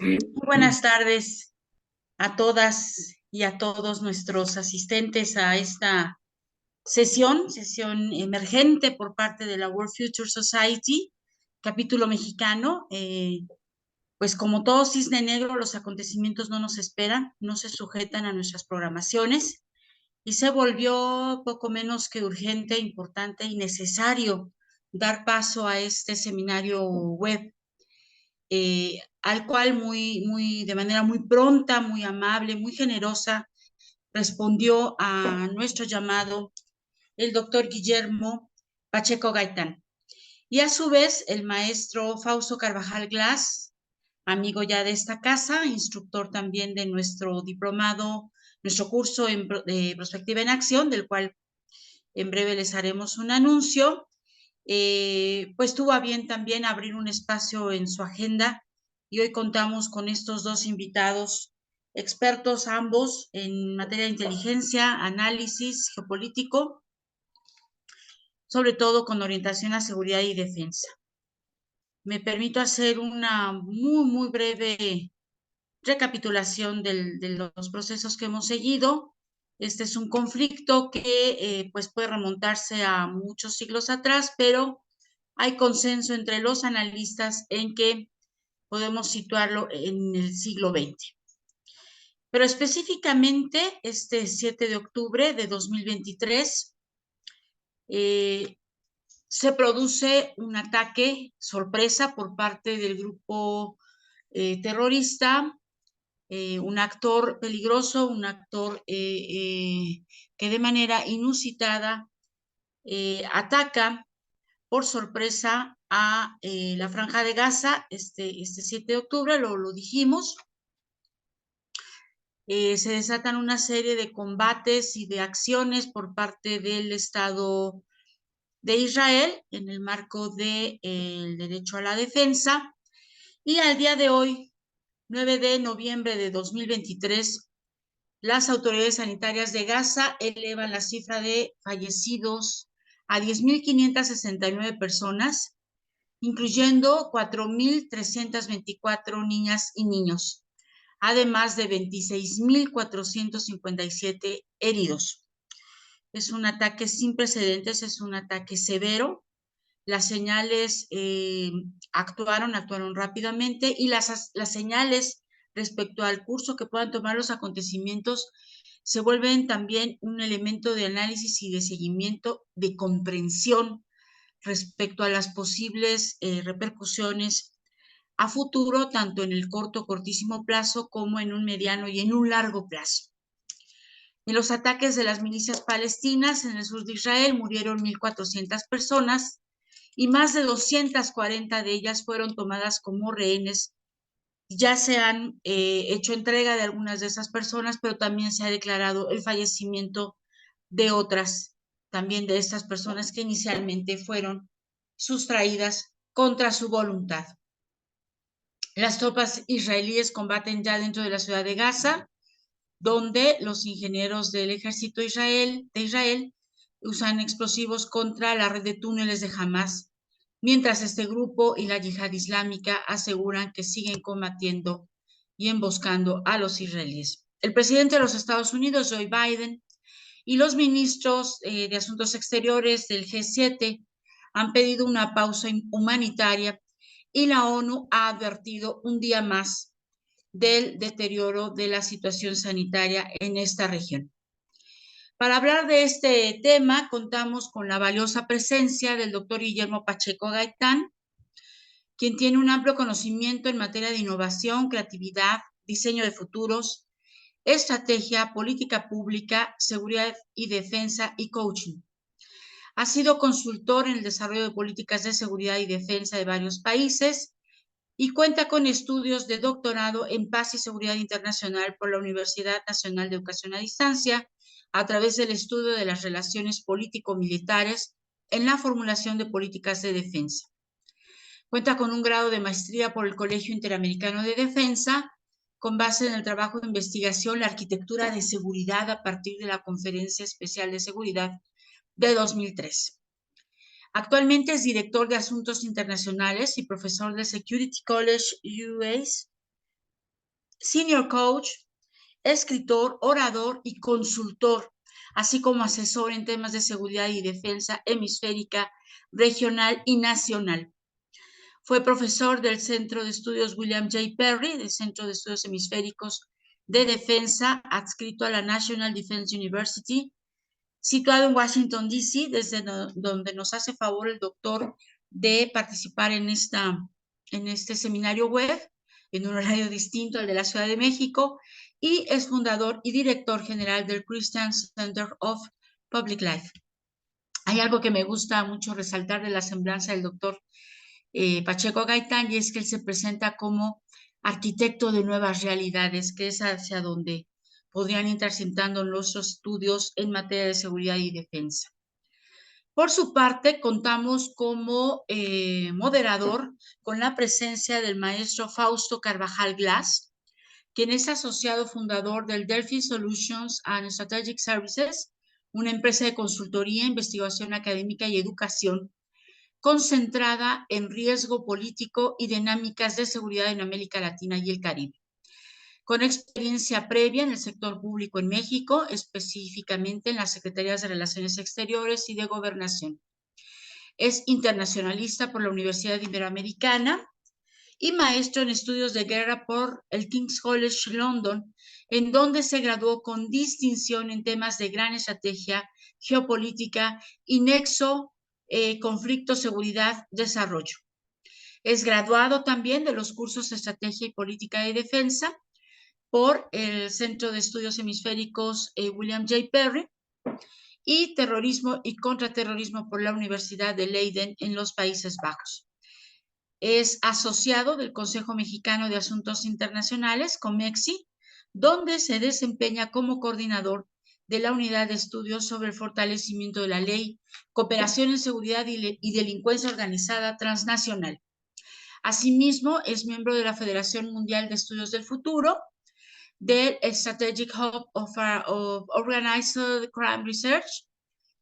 Muy buenas tardes a todas y a todos nuestros asistentes a esta sesión emergente por parte de la World Future Society, capítulo mexicano. Pues como todo cisne negro, los acontecimientos no nos esperan, no se sujetan a nuestras programaciones y se volvió poco menos que urgente, importante y necesario dar paso a este seminario web al cual de manera muy pronta, muy amable, muy generosa, respondió a nuestro llamado el doctor Guillermo Pacheco Gaitán. Y a su vez, el maestro Fausto Carvajal Glass, amigo ya de esta casa, instructor también de nuestro diplomado, nuestro curso de Prospectiva en Acción, del cual en breve les haremos un anuncio, pues tuvo a bien también abrir un espacio en su agenda y hoy contamos con estos dos invitados, expertos ambos en materia de inteligencia, análisis geopolítico, sobre todo con orientación a seguridad y defensa. Me permito hacer una muy breve recapitulación de los procesos que hemos seguido. Este es un conflicto que pues puede remontarse a muchos siglos atrás, pero hay consenso entre los analistas en que podemos situarlo en el siglo XX. Pero específicamente este 7 de octubre de 2023 se produce un ataque sorpresa por parte del grupo terrorista, un actor peligroso, un actor que de manera inusitada ataca por sorpresa a la Franja de Gaza este 7 de octubre, lo dijimos. Se desatan una serie de combates y de acciones por parte del Estado de Israel en el marco del derecho a la defensa. Y al día de hoy, 9 de noviembre de 2023, las autoridades sanitarias de Gaza elevan la cifra de fallecidos a 10.569 personas, incluyendo 4.324 niñas y niños, además de 26.457 heridos. Es un ataque sin precedentes, es un ataque severo. Las señales actuaron rápidamente y las señales respecto al curso que puedan tomar los acontecimientos se vuelven también un elemento de análisis y de seguimiento, de comprensión respecto a las posibles repercusiones a futuro, tanto en el cortísimo plazo, como en un mediano y en un largo plazo. En los ataques de las milicias palestinas en el sur de Israel murieron 1.400 personas y más de 240 de ellas fueron tomadas como rehenes. Ya se han hecho entrega de algunas de esas personas, pero también se ha declarado el fallecimiento de otras, también de estas personas que inicialmente fueron sustraídas contra su voluntad. Las tropas israelíes combaten ya dentro de la ciudad de Gaza, donde los ingenieros del ejército de Israel usan explosivos contra la red de túneles de Hamas, mientras este grupo y la yihad islámica aseguran que siguen combatiendo y emboscando a los israelíes. El presidente de los Estados Unidos, Joe Biden, y los ministros de Asuntos Exteriores del G7 han pedido una pausa humanitaria y la ONU ha advertido un día más del deterioro de la situación sanitaria en esta región. Para hablar de este tema, contamos con la valiosa presencia del doctor Guillermo Pacheco Gaitán, quien tiene un amplio conocimiento en materia de innovación, creatividad, diseño de futuros, estrategia, política pública, seguridad y defensa y coaching. Ha sido consultor en el desarrollo de políticas de seguridad y defensa de varios países y cuenta con estudios de doctorado en paz y seguridad internacional por la Universidad Nacional de Educación a Distancia a través del estudio de las relaciones político-militares en la formulación de políticas de defensa. Cuenta con un grado de maestría por el Colegio Interamericano de Defensa, con base en el trabajo de investigación La arquitectura de seguridad a partir de la Conferencia Especial de Seguridad de 2003. Actualmente es director de Asuntos Internacionales y profesor del Security College US senior coach, escritor, orador y consultor, así como asesor en temas de seguridad y defensa hemisférica, regional y nacional. Fue profesor del Centro de Estudios William J. Perry, del Centro de Estudios Hemisféricos de Defensa, adscrito a la National Defense University, situado en Washington, D.C., desde donde nos hace favor el doctor de participar en este seminario web, en un horario distinto al de la Ciudad de México, y es fundador y director general del Christian Center of Public Life. Hay algo que me gusta mucho resaltar de la semblanza del doctor Pacheco Gaitán, y es que él se presenta como arquitecto de nuevas realidades, que es hacia donde podrían ir transitando nuestros estudios en materia de seguridad y defensa. Por su parte, contamos como moderador con la presencia del maestro Fausto Carvajal Glass, quien es asociado fundador del Delphi Solutions and Strategic Services, una empresa de consultoría, investigación académica y educación concentrada en riesgo político y dinámicas de seguridad en América Latina y el Caribe. Con experiencia previa en el sector público en México, específicamente en las Secretarías de Relaciones Exteriores y de Gobernación. Es internacionalista por la Universidad Iberoamericana y maestro en estudios de guerra por el King's College London, en donde se graduó con distinción en temas de gran estrategia, geopolítica y nexo conflicto, seguridad, desarrollo. Es graduado también de los cursos de Estrategia y Política de Defensa por el Centro de Estudios Hemisféricos William J. Perry y Terrorismo y Contraterrorismo por la Universidad de Leiden en los Países Bajos. Es asociado del Consejo Mexicano de Asuntos Internacionales, COMEXI, donde se desempeña como coordinador de la Unidad de Estudios sobre el Fortalecimiento de la Ley, Cooperación en Seguridad y Delincuencia Organizada Transnacional. Asimismo, es miembro de la Federación Mundial de Estudios del Futuro, del Strategic Hub of Organized Crime Research,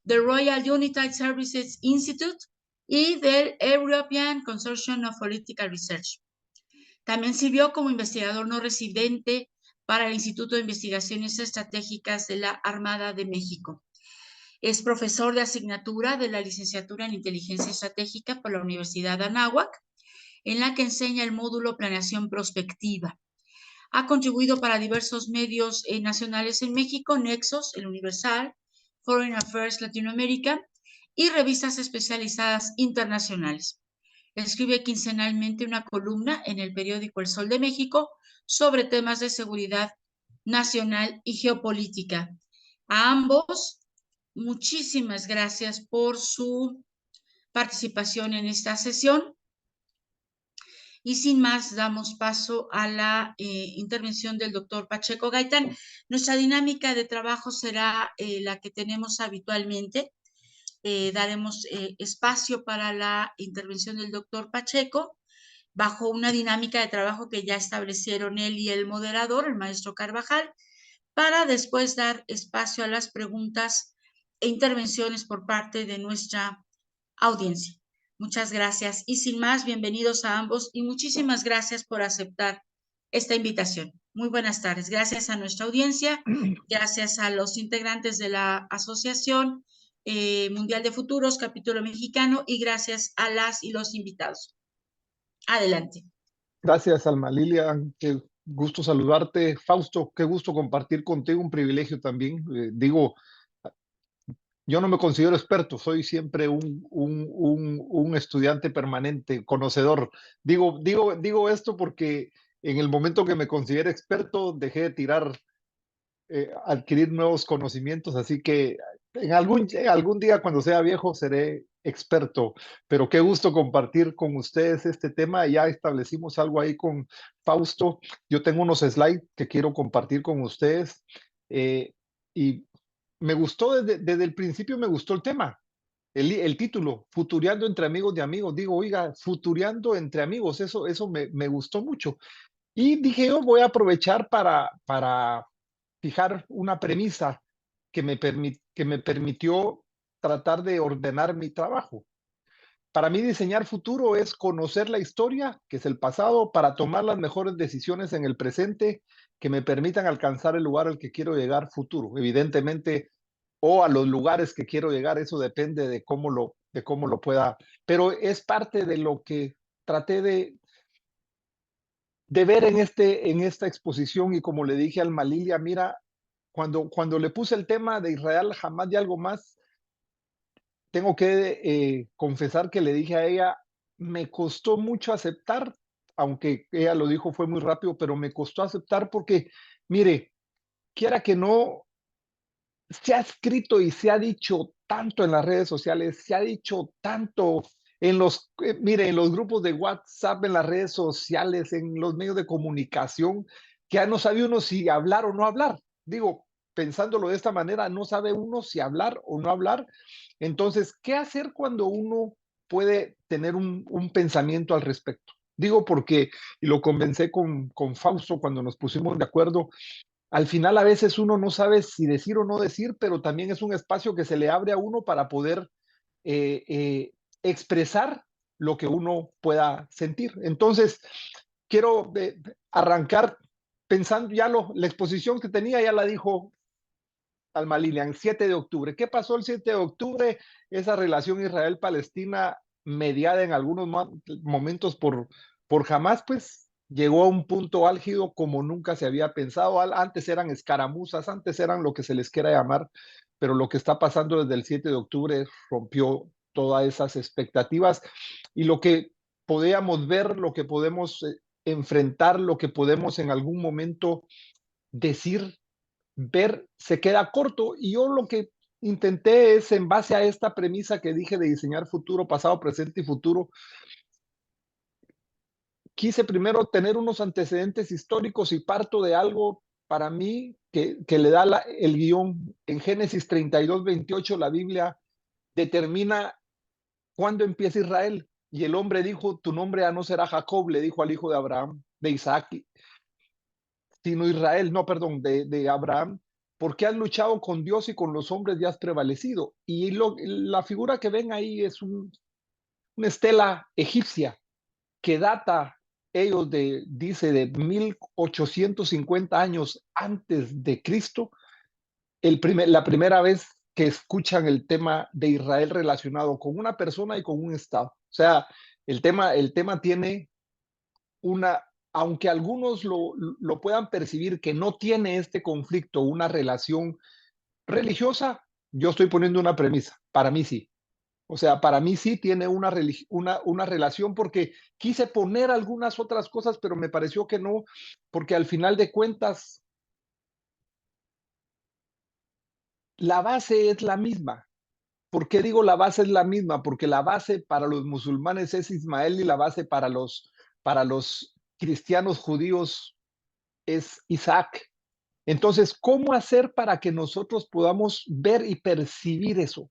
del Royal United Services Institute y del European Consortium of Political Research. También sirvió como investigador no residente para el Instituto de Investigaciones Estratégicas de la Armada de México. Es profesor de asignatura de la licenciatura en Inteligencia Estratégica por la Universidad de Anáhuac, en la que enseña el módulo Planeación Prospectiva. Ha contribuido para diversos medios nacionales en México, Nexos, El Universal, Foreign Affairs Latinoamérica y revistas especializadas internacionales. Escribe quincenalmente una columna en el periódico El Sol de México sobre temas de seguridad nacional y geopolítica. A ambos, muchísimas gracias por su participación en esta sesión. Y sin más, damos paso a la intervención del doctor Pacheco Gaitán. Nuestra dinámica de trabajo será la que tenemos habitualmente. Daremos espacio para la intervención del doctor Pacheco bajo una dinámica de trabajo que ya establecieron él y el moderador, el maestro Carvajal, para después dar espacio a las preguntas e intervenciones por parte de nuestra audiencia. Muchas gracias y sin más, bienvenidos a ambos y muchísimas gracias por aceptar esta invitación. Muy buenas tardes. Gracias a nuestra audiencia, gracias a los integrantes de la Asociación Mundial de Futuros, capítulo mexicano, y gracias a las y los invitados. Adelante. Gracias, Alma Lilia. Qué gusto saludarte. Fausto, qué gusto compartir contigo, un privilegio también. Yo no me considero experto, soy siempre un estudiante permanente, conocedor. Digo esto porque en el momento que me considero experto, dejé de tirar, adquirir nuevos conocimientos, así que en algún día cuando sea viejo seré experto, pero qué gusto compartir con ustedes este tema. Ya establecimos algo ahí con Fausto. Yo tengo unos slides que quiero compartir con ustedes y me gustó desde el principio, me gustó el tema, el título, Futureando entre amigos de amigos. Digo, oiga, futureando entre amigos, eso me gustó mucho. Y dije, yo voy a aprovechar para fijar una premisa que me permitió tratar de ordenar mi trabajo. para mí diseñar futuro es conocer la historia, que es el pasado, para tomar las mejores decisiones en el presente que me permitan alcanzar el lugar al que quiero llegar futuro. Evidentemente, o a los lugares que quiero llegar, eso depende de cómo lo pueda, pero es parte de lo que traté de ver en esta exposición y como le dije al Malilia, mira, cuando le puse el tema de Israel, jamás y algo más, tengo que confesar que le dije a ella, me costó mucho aceptar, aunque ella lo dijo fue muy rápido, pero me costó aceptar porque, mire, quiera que no, se ha escrito y se ha dicho tanto en las redes sociales, se ha dicho tanto mire, en los grupos de WhatsApp, en las redes sociales, en los medios de comunicación, que ya no sabe uno si hablar o no hablar. Digo, pensándolo de esta manera, no sabe uno si hablar o no hablar. Entonces, ¿qué hacer cuando uno puede tener un pensamiento al respecto? Digo porque, y lo convencé con Fausto cuando nos pusimos de acuerdo, al final a veces uno no sabe si decir o no decir, pero también es un espacio que se le abre a uno para poder eh, eh, expresar lo que uno pueda sentir. Entonces, quiero arrancar pensando la exposición que tenía, ya la dijo Alma Lilian, 7 de octubre. ¿Qué pasó el 7 de octubre? Esa relación Israel-Palestina mediada en algunos momentos por Hamas, pues llegó a un punto álgido como nunca se había pensado. Antes eran escaramuzas, antes eran lo que se les quiera llamar, pero lo que está pasando desde el 7 de octubre rompió todas esas expectativas y lo que podíamos ver, lo que podemos enfrentar, lo que podemos en algún momento decir, ver, se queda corto. Y yo lo que intenté es, en base a esta premisa que dije de diseñar futuro, pasado, presente y futuro, quise primero tener unos antecedentes históricos y parto de algo para mí que le da el guión. En Génesis 32:28, la Biblia determina cuándo empieza Israel. Y el hombre dijo, tu nombre ya no será Jacob, le dijo al hijo de Abraham, de Isaac, sino Israel, no, perdón, de Abraham, porque has luchado con Dios y con los hombres y has prevalecido. Y la figura que ven ahí es una estela egipcia que data ellos dice, de 1850 años antes de Cristo, la primera vez que escuchan el tema de Israel relacionado con una persona y con un Estado. O sea, el tema tiene una, aunque algunos lo puedan percibir que no tiene este conflicto una relación religiosa, yo estoy poniendo una premisa, para mí sí. O sea, para mí sí tiene una relación porque quise poner algunas otras cosas, pero me pareció que no, porque al final de cuentas la base es la misma. ¿Por qué digo la base es la misma? Porque la base para los musulmanes es Ismael y la base para los cristianos judíos es Isaac. Entonces, ¿cómo hacer para que nosotros podamos ver y percibir eso?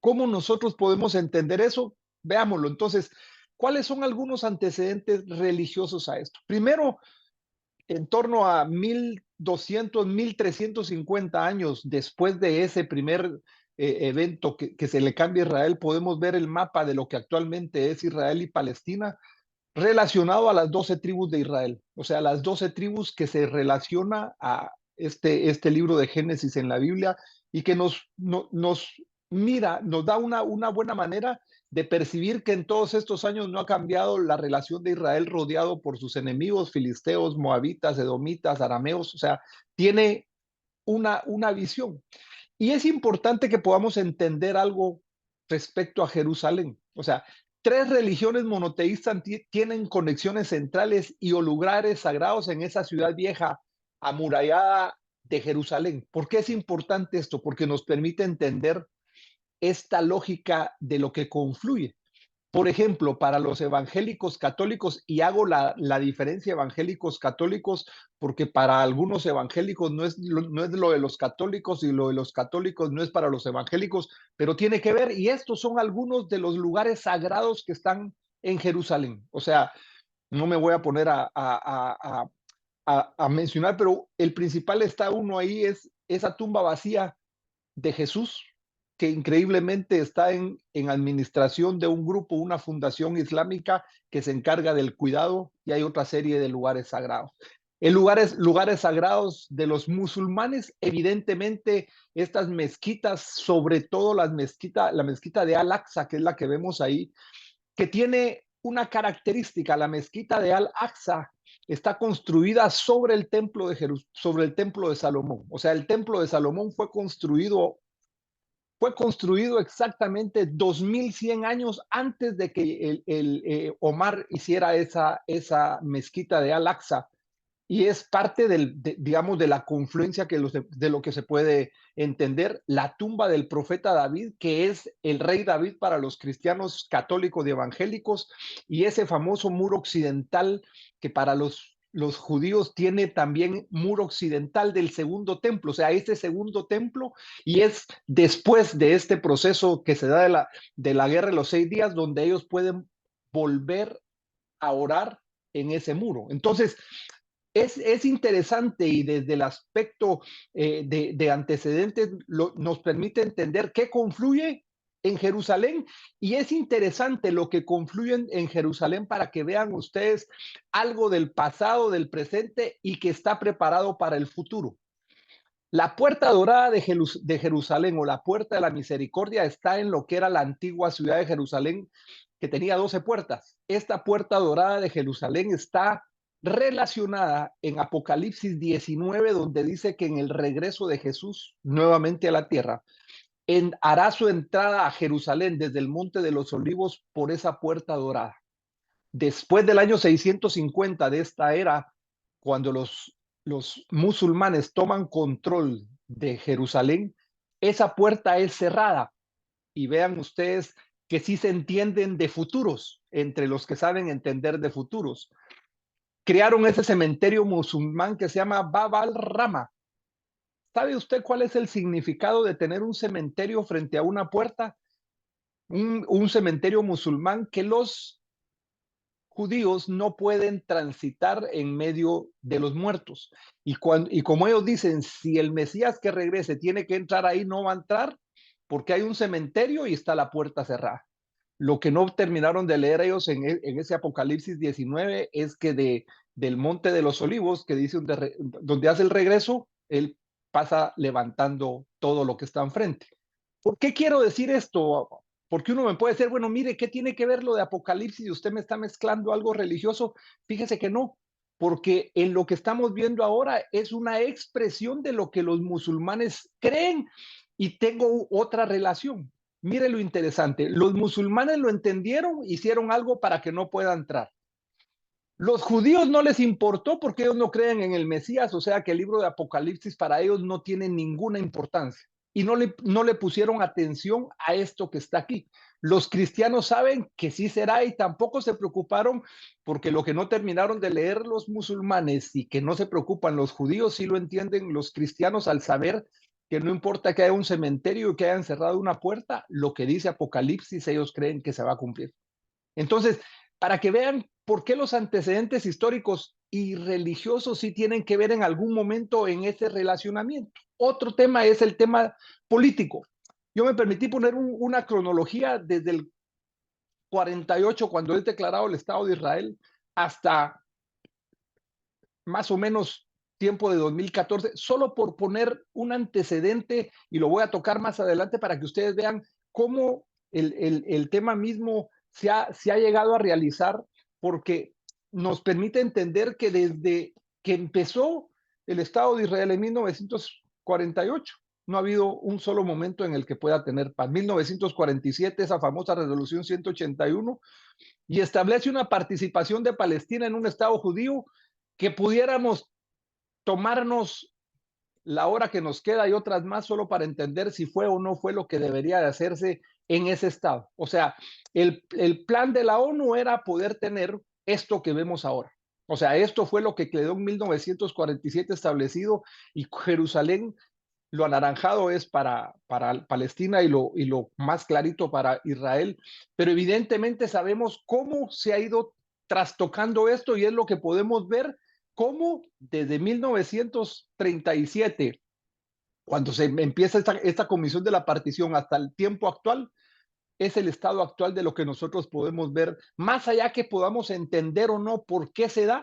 ¿Cómo nosotros podemos entender eso? Veámoslo. Entonces, ¿cuáles son algunos antecedentes religiosos a esto? Primero, en torno a 1200, 1350 años después de ese primer evento que se le cambia a Israel, podemos ver el mapa de lo que actualmente es Israel y Palestina relacionado a las 12 tribus de Israel, o sea, las 12 tribus que se relaciona a este libro de Génesis en la Biblia y que nos mira, nos da una buena manera de percibir que en todos estos años no ha cambiado la relación de Israel rodeado por sus enemigos, filisteos, moabitas, edomitas, arameos, o sea, tiene una visión. Y es importante que podamos entender algo respecto a Jerusalén. O sea, tres religiones monoteístas tienen conexiones centrales y o lugares sagrados en esa ciudad vieja amurallada de Jerusalén. ¿Por qué es importante esto? Porque nos permite entender esta lógica de lo que confluye. Por ejemplo, para los evangélicos católicos, y hago la diferencia evangélicos católicos, porque para algunos evangélicos no es lo de los católicos y lo de los católicos no es para los evangélicos, pero tiene que ver, y estos son algunos de los lugares sagrados que están en Jerusalén. O sea, no me voy a poner a mencionar, pero el principal está uno ahí, es esa tumba vacía de Jesús, que increíblemente está en administración de un grupo, una fundación islámica que se encarga del cuidado, y hay otra serie de lugares sagrados. En lugares sagrados de los musulmanes, evidentemente estas mezquitas, sobre todo la mezquita de Al-Aqsa, que es la que vemos ahí, que tiene una característica. La mezquita de Al-Aqsa está construida sobre el templo de Salomón. O sea, el templo de Salomón fue construido exactamente 2100 años antes de que Omar hiciera esa mezquita de Al-Aqsa, y es parte digamos, de la confluencia de lo que se puede entender la tumba del profeta David, que es el rey David para los cristianos católicos y evangélicos, y ese famoso muro occidental que para los judíos tiene también muro occidental del segundo templo, o sea, este segundo templo, y es después de este proceso que se da de la guerra de los 6 días, donde ellos pueden volver a orar en ese muro. Entonces, es interesante, y desde el aspecto de antecedentes nos permite entender qué confluye en Jerusalén, y es interesante lo que confluye en Jerusalén para que vean ustedes algo del pasado, del presente, y que está preparado para el futuro. La puerta dorada de Jerusalén, o la puerta de la misericordia, está en lo que era la antigua ciudad de Jerusalén, que tenía 12 puertas. Esta puerta dorada de Jerusalén está relacionada en Apocalipsis 19, donde dice que en el regreso de Jesús nuevamente a la tierra, hará su entrada a Jerusalén desde el Monte de los Olivos por esa puerta dorada. Después del año 650 de esta era, cuando los musulmanes toman control de Jerusalén, esa puerta es cerrada. Y vean ustedes que sí se entienden de futuros, entre los que saben entender de futuros. Crearon ese cementerio musulmán que se llama Bab al-Rama. ¿Sabe usted cuál es el significado de tener un cementerio frente a una puerta? Un cementerio musulmán que los judíos no pueden transitar en medio de los muertos. Y como ellos dicen, si el Mesías que regrese tiene que entrar ahí, no va a entrar porque hay un cementerio y está la puerta cerrada. Lo que no terminaron de leer ellos en ese Apocalipsis 19 es que del Monte de los Olivos, que dice donde hace el regreso, él pasa levantando todo lo que está enfrente. ¿Por qué quiero decir esto? Porque uno me puede decir, bueno, mire, ¿qué tiene que ver lo de Apocalipsis y usted me está mezclando algo religioso? Fíjese que no, porque en lo que estamos viendo ahora es una expresión de lo que los musulmanes creen, y tengo otra relación. Mire lo interesante, los musulmanes lo entendieron, hicieron algo para que no pueda entrar. Los judíos no les importó porque ellos no creen en el Mesías, o sea que el libro de Apocalipsis para ellos no tiene ninguna importancia, y no le pusieron atención a esto que está aquí. Los cristianos saben que sí será, y tampoco se preocuparon, porque lo que no terminaron de leer los musulmanes y que no se preocupan los judíos, sí lo entienden los cristianos, al saber que no importa que haya un cementerio y que hayan cerrado una puerta, lo que dice Apocalipsis ellos creen que se va a cumplir. Entonces, para que vean por qué los antecedentes históricos y religiosos sí tienen que ver en algún momento en ese relacionamiento. Otro tema es el tema político. Yo me permití poner una cronología desde el 48, cuando es declarado el Estado de Israel, hasta más o menos tiempo de 2014, solo por poner un antecedente, y lo voy a tocar más adelante para que ustedes vean cómo el tema mismo se ha llegado a realizar, porque nos permite entender que desde que empezó el Estado de Israel en 1948, no ha habido un solo momento en el que pueda tener paz. 1947, esa famosa resolución 181, y establece una participación de Palestina en un Estado judío, que pudiéramos tomarnos la hora que nos queda y otras más solo para entender si fue o no fue lo que debería de hacerse en ese estado. O sea, el plan de la ONU era poder tener esto que vemos ahora. O sea, esto fue lo que quedó en 1947 establecido, y Jerusalén, lo anaranjado es para Palestina, y lo más clarito para Israel. Pero evidentemente sabemos cómo se ha ido trastocando esto, y es lo que podemos ver cómo desde 1937 Cuando se empieza esta comisión de la partición hasta el tiempo actual, es el estado actual de lo que nosotros podemos ver, más allá que podamos entender o no por qué se da,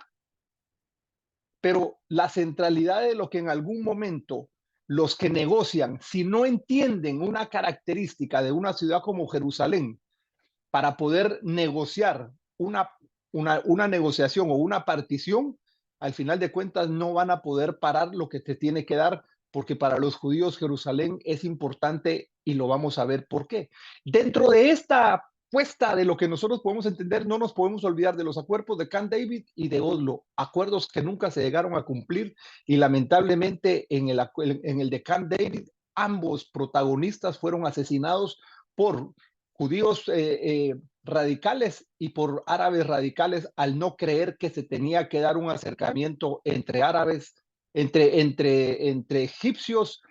pero la centralidad de lo que en algún momento los que negocian, si no entienden una característica de una ciudad como Jerusalén, para poder negociar una negociación o una partición, al final de cuentas no van a poder parar lo que te tiene que dar, porque para los judíos Jerusalén es importante y lo vamos a ver por qué. Dentro de esta puesta de lo que nosotros podemos entender, no nos podemos olvidar de los acuerdos de Camp David y de Oslo, acuerdos que nunca se llegaron a cumplir y lamentablemente en el de Camp David ambos protagonistas fueron asesinados por judíos radicales y por árabes radicales al no creer que se tenía que dar un acercamiento entre árabes, entre egipcios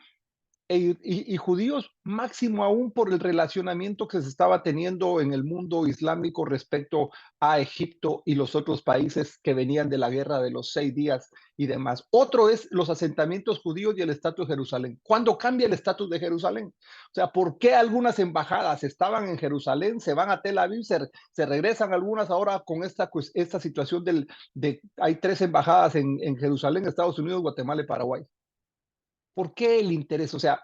y judíos, máximo aún por el relacionamiento que se estaba teniendo en el mundo islámico respecto a Egipto y los otros países que venían de la guerra de los 6 días y demás. Otro es los asentamientos judíos y el estatus de Jerusalén. ¿Cuándo cambia el estatus de Jerusalén? O sea, ¿por qué algunas embajadas estaban en Jerusalén, se van a Tel Aviv, se regresan algunas ahora con esta situación hay 3 embajadas en Jerusalén, Estados Unidos, Guatemala y Paraguay? ¿Por qué el interés? O sea,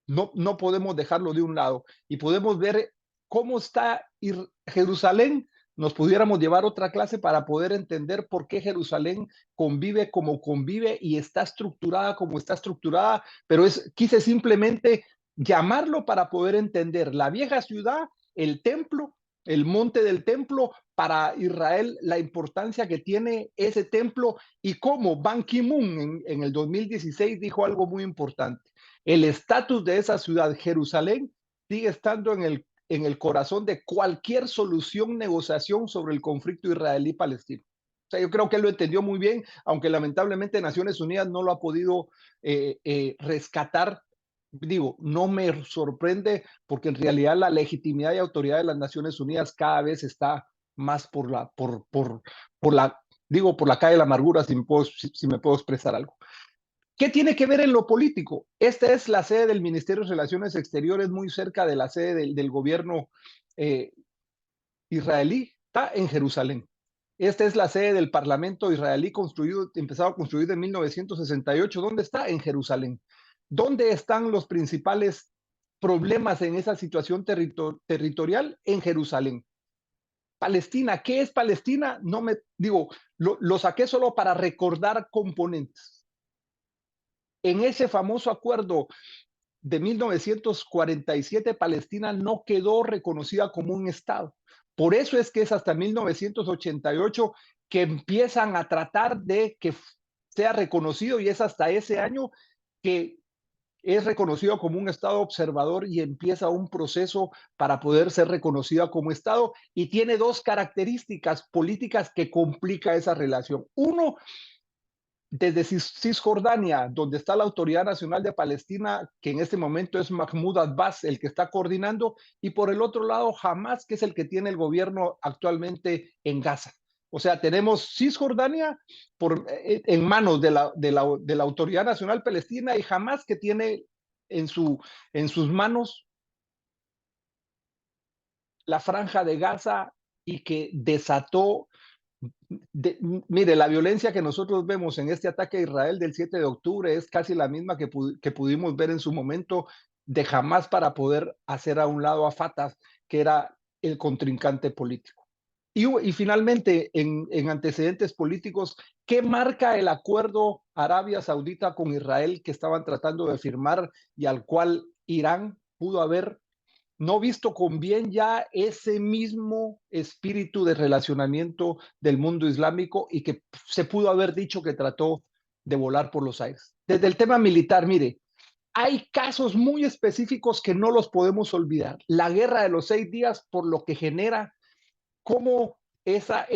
no podemos dejarlo de un lado y podemos ver cómo está Jerusalén. Nos pudiéramos llevar otra clase para poder entender por qué Jerusalén convive como convive y está estructurada como está estructurada, pero quise simplemente llamarlo para poder entender la vieja ciudad, el templo, el monte del templo, para Israel, la importancia que tiene ese templo y cómo Ban Ki-moon en el 2016 dijo algo muy importante. El estatus de esa ciudad, Jerusalén, sigue estando en el corazón de cualquier solución, negociación sobre el conflicto israelí-palestino. O sea, yo creo que él lo entendió muy bien, aunque lamentablemente Naciones Unidas no lo ha podido rescatar. Digo, no me sorprende porque en realidad la legitimidad y autoridad de las Naciones Unidas cada vez está más por la calle de la amargura, si me puedo expresar algo. ¿Qué tiene que ver en lo político? Esta es la sede del Ministerio de Relaciones Exteriores, muy cerca de la sede del gobierno eh, israelí, está en Jerusalén. Esta es la sede del Parlamento israelí empezado a construir en 1968. ¿Dónde está? En Jerusalén. ¿Dónde están los principales problemas en esa situación territorial? En Jerusalén. Palestina, ¿qué es Palestina? No me digo, lo saqué solo para recordar componentes. En ese famoso acuerdo de 1947, Palestina no quedó reconocida como un Estado. Por eso es que es hasta 1988 que empiezan a tratar de que sea reconocido y es hasta ese año que es reconocido como un Estado observador y empieza un proceso para poder ser reconocida como Estado y tiene 2 características políticas que complica esa relación. Uno, desde Cisjordania, donde está la Autoridad Nacional de Palestina, que en este momento es Mahmoud Abbas el que está coordinando, y por el otro lado Hamas, que es el que tiene el gobierno actualmente en Gaza. O sea, tenemos Cisjordania en manos de la Autoridad Nacional Palestina y Hamas que tiene en sus manos la franja de Gaza y que desató mire, la violencia que nosotros vemos en este ataque a Israel del 7 de octubre es casi la misma que pudimos ver en su momento de Hamas para poder hacer a un lado a Fatah, que era el contrincante político. Y finalmente, en antecedentes políticos, ¿qué marca el acuerdo Arabia Saudita con Israel que estaban tratando de firmar y al cual Irán pudo haber no visto con bien ya ese mismo espíritu de relacionamiento del mundo islámico y que se pudo haber dicho que trató de volar por los aires? Desde el tema militar, mire, hay casos muy específicos que no los podemos olvidar. La guerra de los 6 días, por lo que genera, cómo esas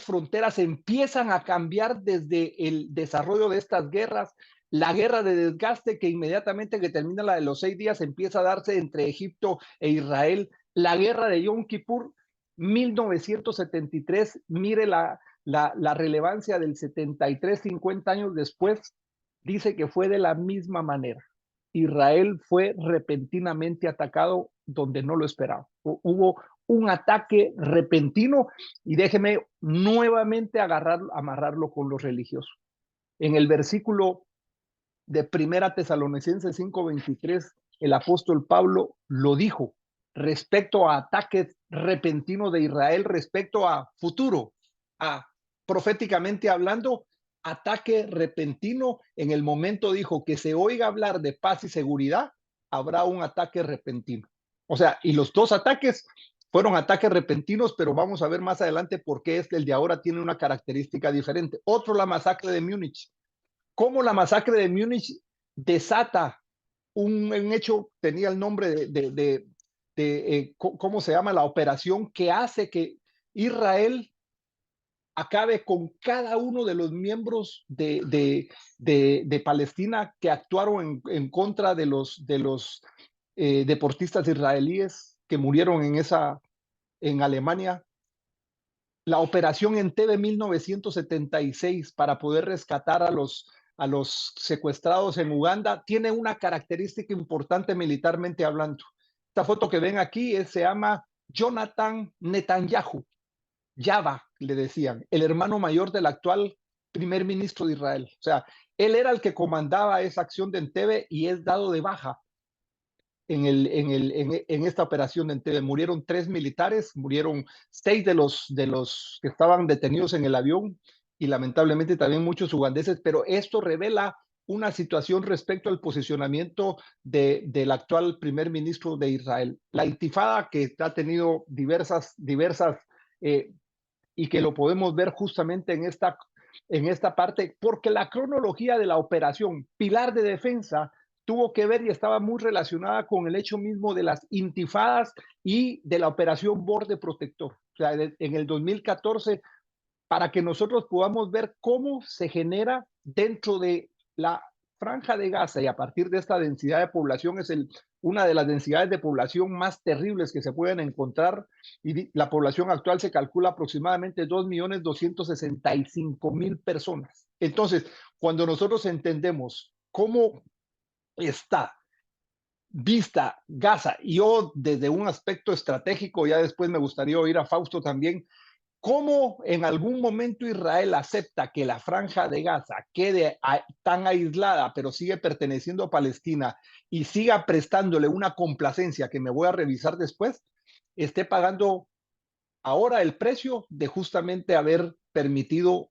fronteras empiezan a cambiar desde el desarrollo de estas guerras, la guerra de desgaste que inmediatamente que termina la de los 6 días empieza a darse entre Egipto e Israel, la guerra de Yom Kippur, 1973, mire la relevancia del 73, 50 años después, dice que fue de la misma manera. Israel fue repentinamente atacado donde no lo esperaba. Hubo un ataque repentino y déjeme nuevamente amarrarlo con los religiosos. En el versículo de Primera Tesalonicenses 5:23, el apóstol Pablo lo dijo respecto a ataques repentinos de Israel, respecto a futuro, a proféticamente hablando, ataque repentino. En el momento dijo que se oiga hablar de paz y seguridad, habrá un ataque repentino. O sea, y los dos ataques fueron ataques repentinos, pero vamos a ver más adelante por qué el de ahora tiene una característica diferente. Otro, la masacre de Múnich. Cómo la masacre de Múnich desata un hecho, tenía el nombre ¿cómo se llama? La operación que hace que Israel acabe con cada uno de los miembros de Palestina que actuaron en contra de los deportistas israelíes que murieron en Alemania. La operación Entebbe 1976 para poder rescatar a los secuestrados en Uganda tiene una característica importante militarmente hablando. Esta foto que ven aquí se llama Jonathan Netanyahu, Yava, le decían, el hermano mayor del actual primer ministro de Israel. O sea, él era el que comandaba esa acción de Entebbe y es dado de baja en esta operación de Entebbe. Murieron 3 militares, murieron 6 de los que estaban detenidos en el avión y lamentablemente también muchos ugandeses, pero esto revela una situación respecto al posicionamiento del actual primer ministro de Israel. La intifada que ha tenido diversas y que lo podemos ver justamente en esta parte, porque la cronología de la operación Pilar de Defensa tuvo que ver y estaba muy relacionada con el hecho mismo de las intifadas y de la operación Borde Protector. O sea, en el 2014, para que nosotros podamos ver cómo se genera dentro de la franja de Gaza y a partir de esta densidad de población es una de las densidades de población más terribles que se pueden encontrar y la población actual se calcula aproximadamente 2.265.000 personas. Entonces, cuando nosotros entendemos cómo está vista Gaza, y yo desde un aspecto estratégico, ya después me gustaría oír a Fausto también, cómo en algún momento Israel acepta que la franja de Gaza quede tan aislada, pero sigue perteneciendo a Palestina y siga prestándole una complacencia que me voy a revisar después, esté pagando ahora el precio de justamente haber permitido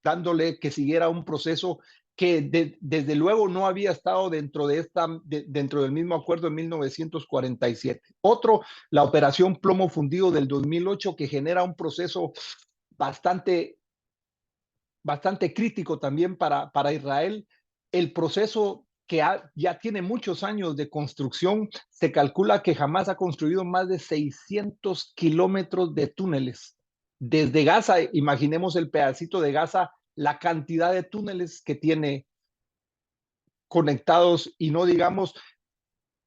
dándole que siguiera un proceso que desde luego no había estado dentro del mismo acuerdo en 1947. Otro, la operación Plomo Fundido del 2008, que genera un proceso bastante, bastante crítico también para Israel. El proceso que ya tiene muchos años de construcción, se calcula que jamás ha construido más de 600 kilómetros de túneles. Desde Gaza, imaginemos el pedacito de Gaza, la cantidad de túneles que tiene conectados y no digamos,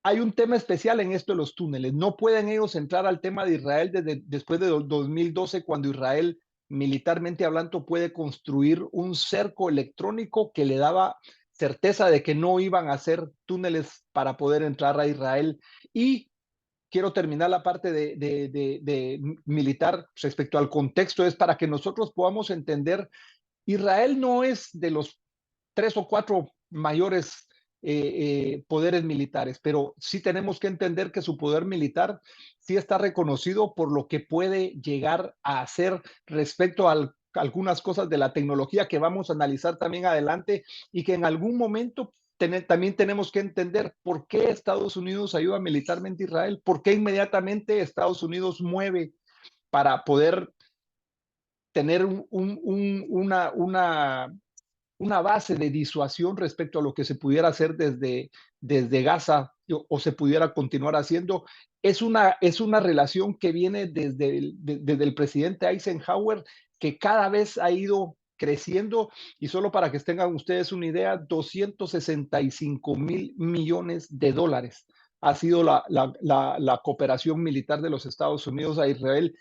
hay un tema especial en esto de los túneles. No pueden ellos entrar al tema de Israel después de 2012, cuando Israel, militarmente hablando, puede construir un cerco electrónico que le daba certeza de que no iban a hacer túneles para poder entrar a Israel. Y quiero terminar la parte de militar respecto al contexto, es para que nosotros podamos entender, Israel no es de los 3 o 4 mayores poderes militares, pero sí tenemos que entender que su poder militar sí está reconocido por lo que puede llegar a hacer respecto a algunas cosas de la tecnología que vamos a analizar también adelante y que en algún momento también tenemos que entender por qué Estados Unidos ayuda militarmente a Israel, por qué inmediatamente Estados Unidos mueve para poder tener una base de disuasión respecto a lo que se pudiera hacer desde Gaza o se pudiera continuar haciendo. Es una relación que viene desde el presidente Eisenhower, que cada vez ha ido creciendo y solo para que tengan ustedes una idea, 265.000 millones de dólares ha sido la cooperación militar de los Estados Unidos a Israel.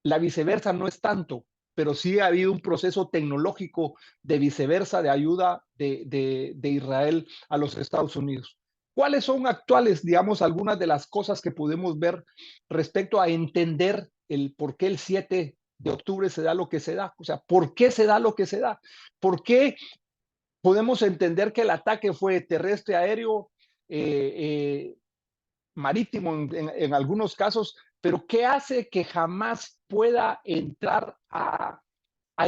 La viceversa no es tanto. pero sí ha habido un proceso tecnológico de viceversa, de ayuda de Israel a los Estados Unidos. ¿Cuáles son actuales, digamos, algunas de las cosas que podemos ver respecto a entender el por qué el 7 de octubre se da lo que se da? O sea, ¿por qué se da lo que se da? ¿Por qué podemos entender que el ataque fue terrestre, aéreo, eh, eh, marítimo en algunos casos, pero qué hace que jamás pueda entrar a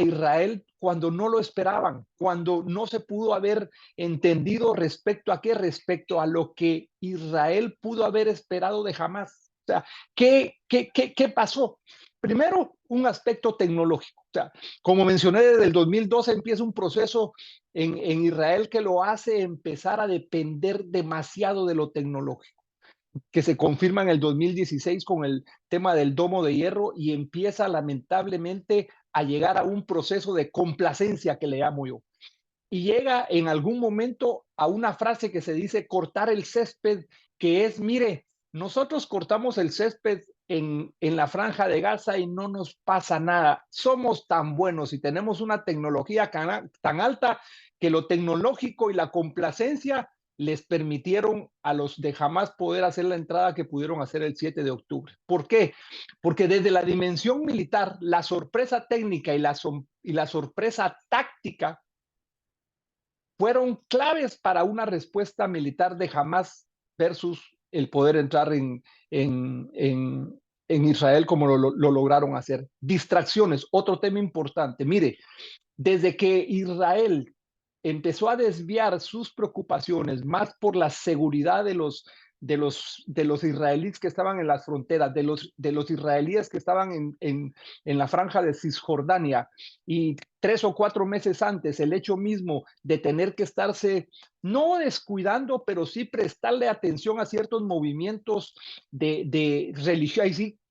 Israel cuando no lo esperaban, cuando no se pudo haber entendido respecto a qué, respecto a lo que Israel pudo haber esperado de Hamas? O sea, ¿qué pasó? Primero, un aspecto tecnológico. O sea, como mencioné, desde el 2012 empieza un proceso en Israel que lo hace empezar a depender demasiado de lo tecnológico, que se confirma en el 2016 con el tema del domo de hierro y empieza lamentablemente a llegar a un proceso de complacencia que le llamo yo. Y llega en algún momento a una frase que se dice cortar el césped, que es, mire, nosotros cortamos el césped en la franja de Gaza y no nos pasa nada. Somos tan buenos y tenemos una tecnología tan alta que lo tecnológico y la complacencia les permitieron a los de Hamas poder hacer la entrada que pudieron hacer el 7 de octubre. ¿Por qué? Porque desde la dimensión militar, la sorpresa técnica y la sorpresa táctica fueron claves para una respuesta militar de Hamas versus el poder entrar en Israel como lo lograron hacer. Distracciones, otro tema importante. Mire, desde que Israel empezó a desviar sus preocupaciones más por la seguridad de los israelíes que estaban en las fronteras, de los israelíes que estaban en la franja de Cisjordania, y 3 o 4 meses antes, el hecho mismo de tener que estarse no descuidando, pero sí prestarle atención a ciertos movimientos de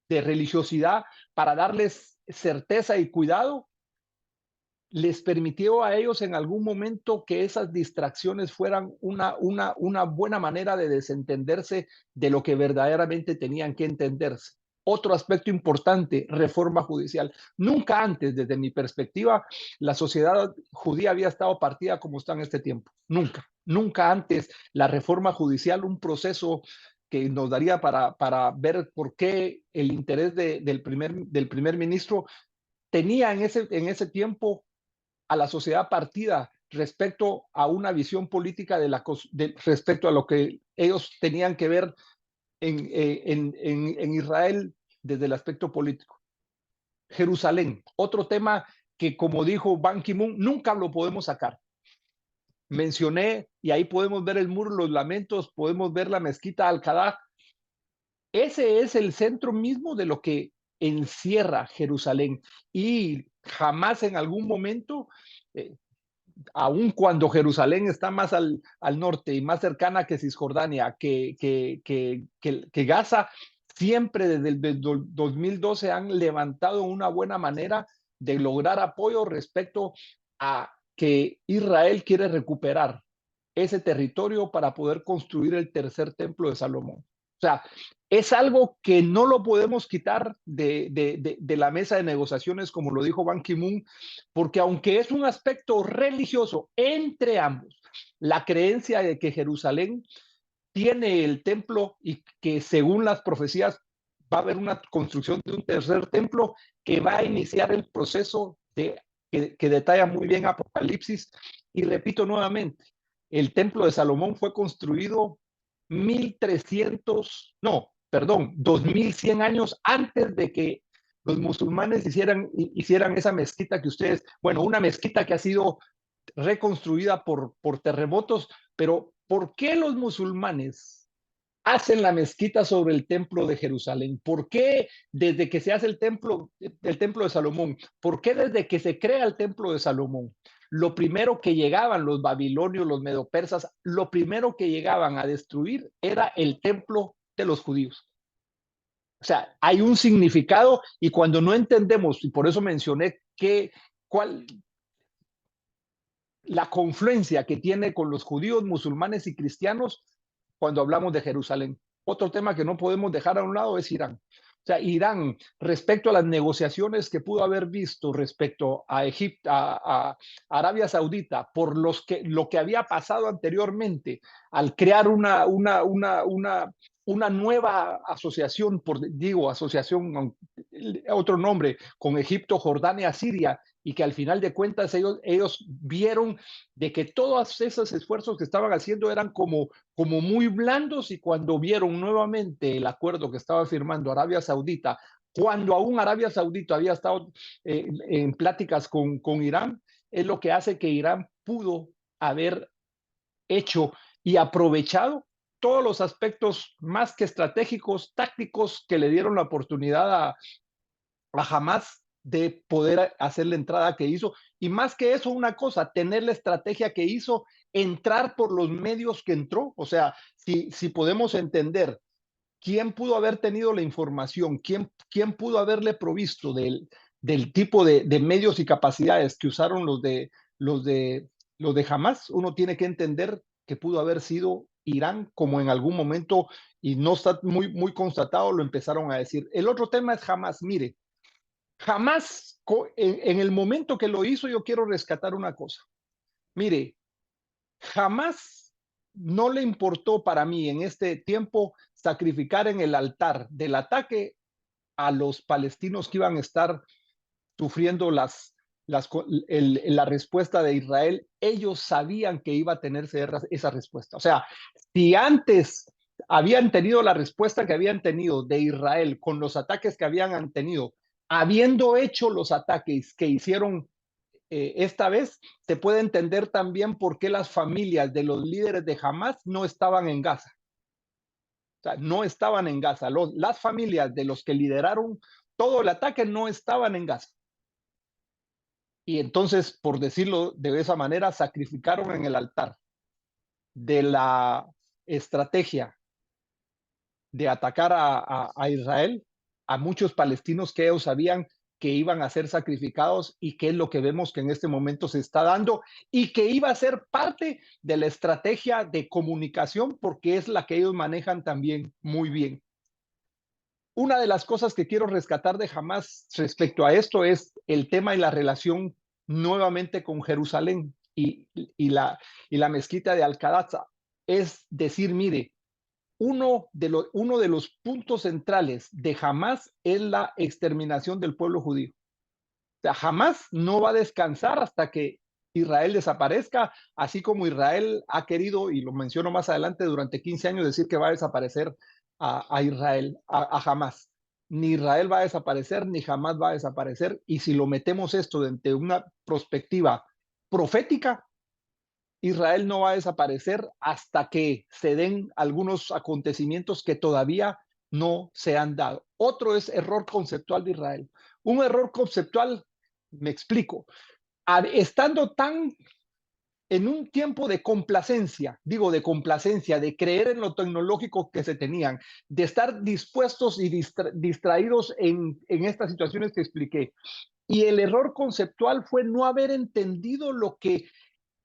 religiosidad para darles certeza y cuidado, les permitió a ellos en algún momento que esas distracciones fueran una buena manera de desentenderse de lo que verdaderamente tenían que entenderse. Otro aspecto importante, reforma judicial. Nunca antes, desde mi perspectiva, la sociedad judía había estado partida como está en este tiempo. Nunca, nunca antes la reforma judicial, un proceso que nos daría para ver por qué el interés del primer ministro tenía en ese tiempo a la sociedad partida respecto a una visión política respecto a lo que ellos tenían que ver en Israel desde el aspecto político. Jerusalén, otro tema que, como dijo Ban Ki-moon, nunca lo podemos sacar. Mencioné, y ahí podemos ver el muro, los lamentos, podemos ver la mezquita Al-Qadá. Ese es el centro mismo de lo que encierra Jerusalén, y jamás en algún momento, eh, aun cuando Jerusalén está más al norte y más cercana que Cisjordania, que Gaza, siempre desde el 2012 han levantado una buena manera de lograr apoyo respecto a que Israel quiere recuperar ese territorio para poder construir el tercer templo de Salomón. O sea, es algo que no lo podemos quitar de la mesa de negociaciones, como lo dijo Ban Ki-moon, porque aunque es un aspecto religioso entre ambos, la creencia de que Jerusalén tiene el templo y que según las profecías va a haber una construcción de un tercer templo que va a iniciar el proceso que detalla muy bien Apocalipsis. Y repito nuevamente, el templo de Salomón fue construido 1300, no, perdón, 2100 años antes de que los musulmanes hicieran esa mezquita que ustedes, bueno, una mezquita que ha sido reconstruida por terremotos, pero ¿por qué los musulmanes hacen la mezquita sobre el templo de Jerusalén? ¿Por qué desde que se hace el templo de Salomón? ¿Por qué desde que se crea el templo de Salomón? Lo primero que llegaban los babilonios, los medopersas, lo primero que llegaban a destruir era el templo de los judíos. O sea, hay un significado, y cuando no entendemos, y por eso mencioné la confluencia que tiene con los judíos, musulmanes y cristianos cuando hablamos de Jerusalén. Otro tema que no podemos dejar a un lado es Irán. O sea, Irán, respecto a las negociaciones que pudo haber visto respecto a Egipto, a Arabia Saudita, por lo que había pasado anteriormente, al crear una nueva asociación, asociación, otro nombre, con Egipto, Jordania, Siria, y que al final de cuentas ellos vieron de que todos esos esfuerzos que estaban haciendo eran como muy blandos, y cuando vieron nuevamente el acuerdo que estaba firmando Arabia Saudita, cuando aún Arabia Saudita había estado en pláticas con Irán, es lo que hace que Irán pudo haber hecho y aprovechado todos los aspectos más que estratégicos, tácticos, que le dieron la oportunidad a Hamas de poder hacer la entrada que hizo. Y más que eso, una cosa, tener la estrategia que hizo, entrar por los medios que entró. O sea, si podemos entender quién pudo haber tenido la información, quién pudo haberle provisto del tipo de medios y capacidades que usaron los de, los de Hamas, uno tiene que entender que pudo haber sido Irán, como en algún momento, y no está muy constatado, lo empezaron a decir. El otro tema es Hamas. Mire, Hamas, en el momento que lo hizo, yo quiero rescatar una cosa. Mire, jamás no le importó para mí en este tiempo sacrificar en el altar del ataque a los palestinos que iban a estar sufriendo la respuesta de Israel. Ellos sabían que iba a tenerse esa respuesta. O sea, si antes habían tenido la respuesta que habían tenido de Israel con los ataques que habían tenido, habiendo hecho los ataques que hicieron esta vez, se puede entender también por qué las familias de los líderes de Hamas no estaban en Gaza. O sea, no estaban en Gaza. Las familias de los que lideraron todo el ataque no estaban en Gaza. Y entonces, por decirlo de esa manera, sacrificaron en el altar de la estrategia de atacar a Israel a muchos palestinos que ellos sabían que iban a ser sacrificados, y que es lo que vemos que en este momento se está dando, y que iba a ser parte de la estrategia de comunicación, porque es la que ellos manejan también muy bien. Una de las cosas que quiero rescatar de Hamas respecto a esto es el tema y la relación nuevamente con Jerusalén y la mezquita de Al-Aqsa. Es decir, mire, uno de los puntos centrales de Hamas es la exterminación del pueblo judío. O sea, Hamas no va a descansar hasta que Israel desaparezca, así como Israel ha querido, y lo menciono más adelante, durante 15 años decir que va a desaparecer a Israel, a Hamas. Ni Israel va a desaparecer, ni Hamas va a desaparecer. Y si lo metemos esto desde una perspectiva profética, Israel no va a desaparecer hasta que se den algunos acontecimientos que todavía no se han dado. Otro es error conceptual de Israel. Un error conceptual, me explico, estando tan en un tiempo de complacencia, de creer en lo tecnológico que se tenían, de estar dispuestos y distraídos en estas situaciones que expliqué. Y el error conceptual fue no haber entendido lo que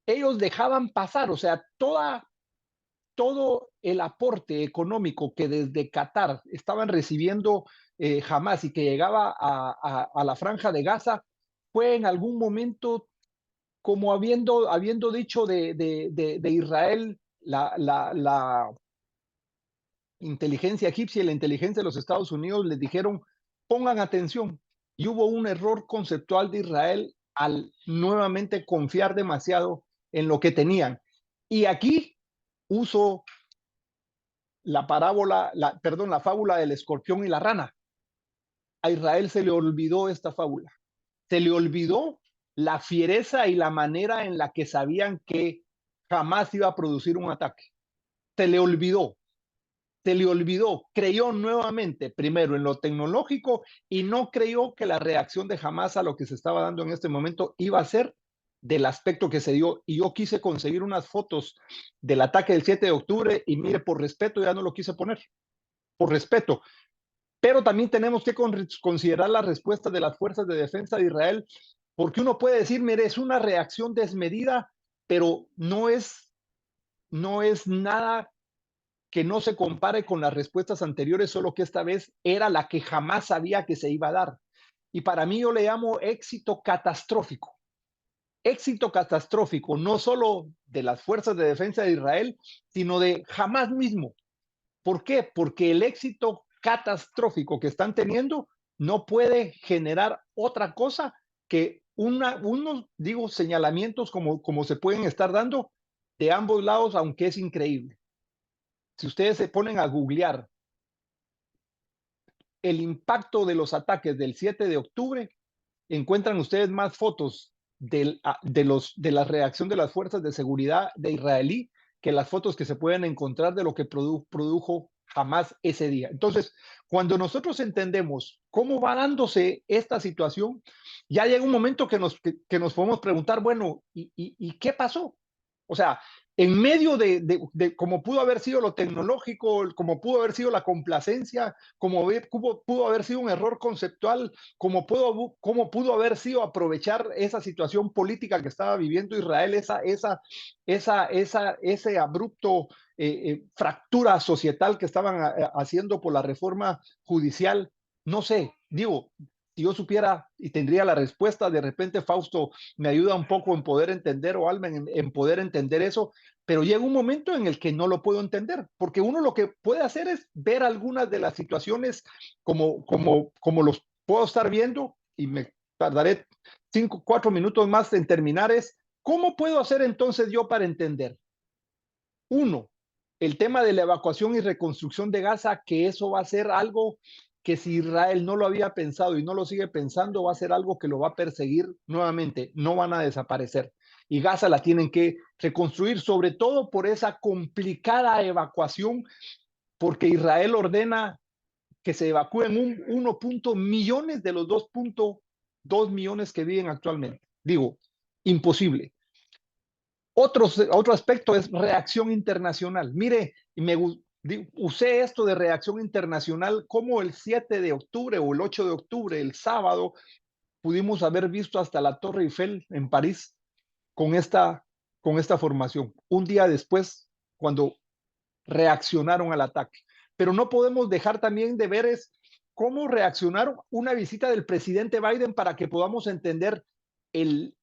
ellos dejaban pasar. O sea, todo el aporte económico que desde Qatar estaban recibiendo Hamas, y que llegaba a la franja de Gaza, fue en algún momento, como habiendo dicho de Israel, la inteligencia egipcia y la inteligencia de los Estados Unidos les dijeron: pongan atención. Y hubo un error conceptual de Israel al nuevamente confiar demasiado en lo que tenían. Y aquí uso la fábula del escorpión y la rana. A Israel se le olvidó esta fábula. Se le olvidó la fiereza y la manera en la que sabían que jamás iba a producir un ataque. Se le olvidó. Creyó nuevamente primero en lo tecnológico, y no creyó que la reacción de Hamas a lo que se estaba dando en este momento iba a ser del aspecto que se dio. Y yo quise conseguir unas fotos del ataque del 7 de octubre, y mire, por respeto ya no lo quise poner, por respeto. Pero también tenemos que considerar la respuesta de las fuerzas de defensa de Israel, porque uno puede decir, mire, es una reacción desmedida, pero no es nada que no se compare con las respuestas anteriores, solo que esta vez era la que jamás sabía que se iba a dar. Y para mí yo le llamo éxito catastrófico, no solo de las fuerzas de defensa de Israel, sino de Hamás mismo. ¿Por qué? Porque el éxito catastrófico que están teniendo no puede generar otra cosa que unos, digo, señalamientos como se pueden estar dando de ambos lados, aunque es increíble. Si ustedes se ponen a googlear el impacto de los ataques del 7 de octubre, encuentran ustedes más fotos de la reacción de las fuerzas de seguridad de israelí que las fotos que se pueden encontrar de lo que produjo Hamás ese día. Entonces, cuando nosotros entendemos cómo va dándose esta situación, ya llega un momento que nos podemos preguntar, bueno, ¿y qué pasó? O sea, en medio de como pudo haber sido lo tecnológico, como pudo haber sido la complacencia, pudo haber sido un error conceptual, como pudo haber sido aprovechar esa situación política que estaba viviendo Israel, ese abrupto fractura societal que estaban haciendo por la reforma judicial. No sé, digo, si yo supiera y tendría la respuesta, de repente Fausto me ayuda un poco en poder entender, o Alma en poder entender eso, pero llega un momento en el que no lo puedo entender, porque uno lo que puede hacer es ver algunas de las situaciones como los puedo estar viendo, y me tardaré 4 minutos más en terminar, es ¿cómo puedo hacer entonces yo para entender? Uno, el tema de la evacuación y reconstrucción de Gaza, que eso va a ser algo que si Israel no lo había pensado y no lo sigue pensando, va a ser algo que lo va a perseguir nuevamente, no van a desaparecer. Y Gaza la tienen que reconstruir, sobre todo por esa complicada evacuación, porque Israel ordena que se evacúen 1 millones de los 2.2 millones que viven actualmente. Digo, imposible. Otro aspecto es reacción internacional. Mire, usé esto de reacción internacional como el 7 de octubre o el 8 de octubre, el sábado, pudimos haber visto hasta la Torre Eiffel en París con esta formación. Un día después, cuando reaccionaron al ataque. Pero no podemos dejar también de ver es cómo reaccionaron una visita del presidente Biden para que podamos entender el,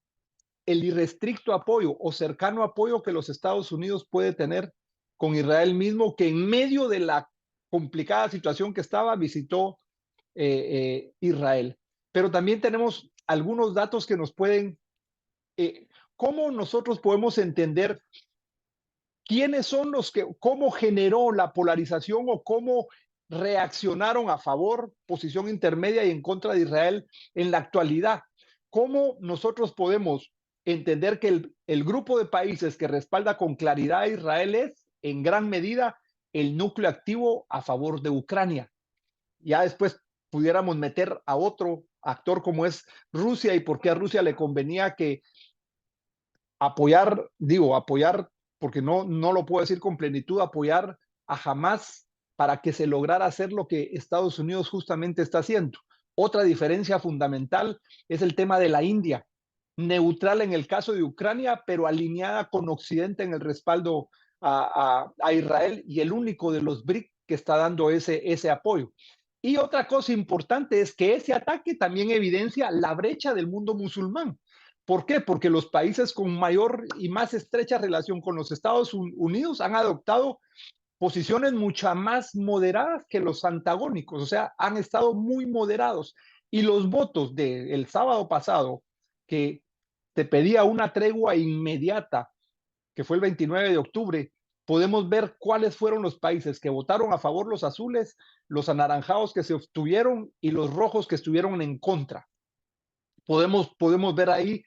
el irrestricto apoyo o cercano apoyo que los Estados Unidos puede tener con Israel mismo, que en medio de la complicada situación que estaba, visitó Israel. Pero también tenemos algunos datos que nos pueden, cómo nosotros podemos entender quiénes son los que, cómo generó la polarización o cómo reaccionaron a favor, posición intermedia y en contra de Israel en la actualidad. ¿Cómo nosotros podemos entender que el grupo de países que respalda con claridad a Israel es, en gran medida, el núcleo activo a favor de Ucrania? Ya después pudiéramos meter a otro actor como es Rusia y por qué a Rusia le convenía que apoyar, porque no lo puedo decir con plenitud, apoyar a Hamas para que se lograra hacer lo que Estados Unidos justamente está haciendo. Otra diferencia fundamental es el tema de la India, neutral en el caso de Ucrania, pero alineada con Occidente en el respaldo a Israel, y el único de los BRIC que está dando ese apoyo. Y otra cosa importante es que ese ataque también evidencia la brecha del mundo musulmán. ¿Por qué? Porque los países con mayor y más estrecha relación con los Estados Unidos han adoptado posiciones mucho más moderadas que los antagónicos, o sea, han estado muy moderados. Y los votos del sábado pasado, que se pedía una tregua inmediata, que fue el 29 de octubre, podemos ver cuáles fueron los países que votaron a favor: los azules, los anaranjados que se obtuvieron y los rojos que estuvieron en contra. Podemos ver ahí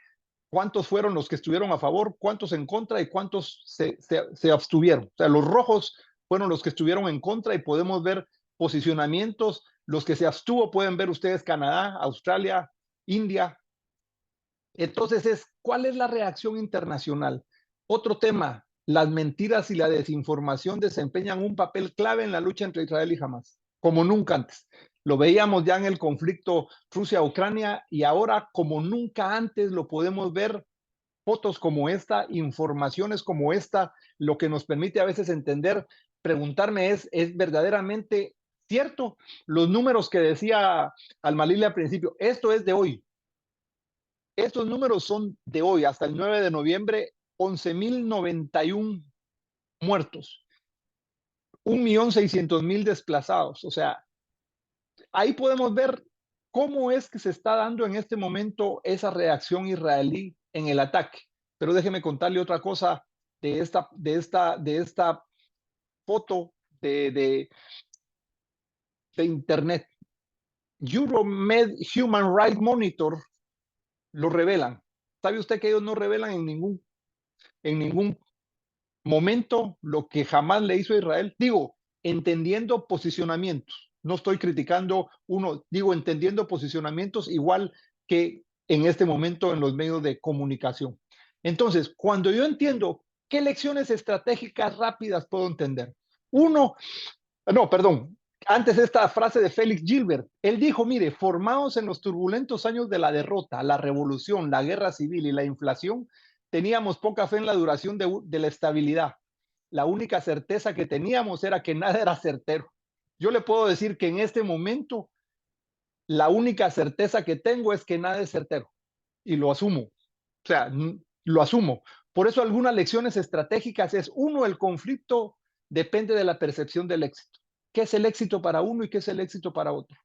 cuántos fueron los que estuvieron a favor, cuántos en contra y cuántos se abstuvieron. O sea, los rojos fueron los que estuvieron en contra y podemos ver posicionamientos. Los que se abstuvo pueden ver ustedes Canadá, Australia, India. Entonces, ¿cuál es la reacción internacional? Otro tema: las mentiras y la desinformación desempeñan un papel clave en la lucha entre Israel y Hamas, como nunca antes. Lo veíamos ya en el conflicto Rusia-Ucrania y ahora como nunca antes lo podemos ver. Fotos como esta, informaciones como esta, lo que nos permite a veces entender preguntarme ¿es verdaderamente cierto? Los números que decía Al-Malili al principio, esto es de hoy. Estos números son de hoy, hasta el 9 de noviembre, 11.091 muertos, 1.600.000 desplazados. O sea, ahí podemos ver cómo es que se está dando en este momento esa reacción israelí en el ataque. Pero déjeme contarle otra cosa de esta foto de internet. Euromed Human Rights Monitor lo revelan. ¿Sabe usted que ellos no revelan en ningún momento lo que jamás le hizo a Israel? Digo, entendiendo posicionamientos. No estoy criticando uno, digo, entendiendo posicionamientos igual que en este momento en los medios de comunicación. Entonces, cuando yo entiendo qué lecciones estratégicas rápidas puedo entender. Uno, no, perdón, antes esta frase de Félix Gilbert, él dijo, mire, formados en los turbulentos años de la derrota, la revolución, la guerra civil y la inflación, teníamos poca fe en la duración de la estabilidad. La única certeza que teníamos era que nada era certero. Yo le puedo decir que en este momento la única certeza que tengo es que nada es certero y lo asumo. O sea, lo asumo. Por eso algunas lecciones estratégicas es, uno, el conflicto depende de la percepción del éxito. ¿Qué es el éxito para uno y qué es el éxito para otro?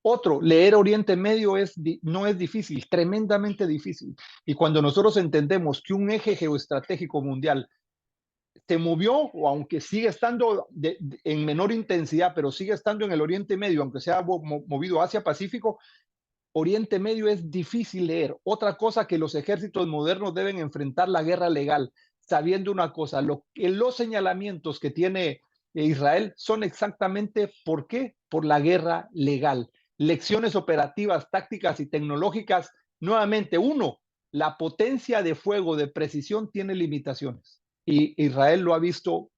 Otro, leer Oriente Medio no es difícil, tremendamente difícil. Y cuando nosotros entendemos que un eje geoestratégico mundial se movió, o aunque sigue estando en menor intensidad, pero sigue estando en el Oriente Medio, aunque se ha movido hacia Pacífico, Oriente Medio es difícil leer. Otra cosa que los ejércitos modernos deben enfrentar la guerra legal, sabiendo una cosa, los señalamientos que tiene Israel son exactamente ¿por qué? Por la guerra legal. Lecciones operativas, tácticas y tecnológicas. Nuevamente, uno, la potencia de fuego de precisión tiene limitaciones y Israel lo ha visto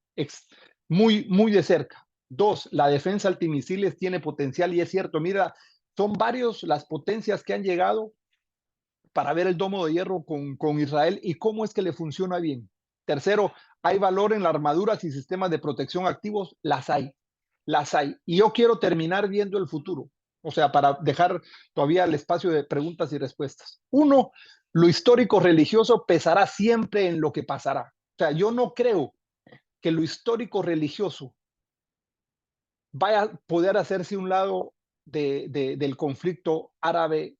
muy, muy de cerca. Dos, la defensa antimisiles tiene potencial y es cierto, mira, son varios las potencias que han llegado para ver el domo de hierro con Israel y cómo es que le funciona bien. Tercero, hay valor en las armaduras y sistemas de protección activos, las hay, las hay. Y yo quiero terminar viendo el futuro, o sea, para dejar todavía el espacio de preguntas y respuestas. Uno, lo histórico religioso pesará siempre en lo que pasará. O sea, yo no creo que lo histórico religioso vaya a poder hacerse un lado del conflicto árabe,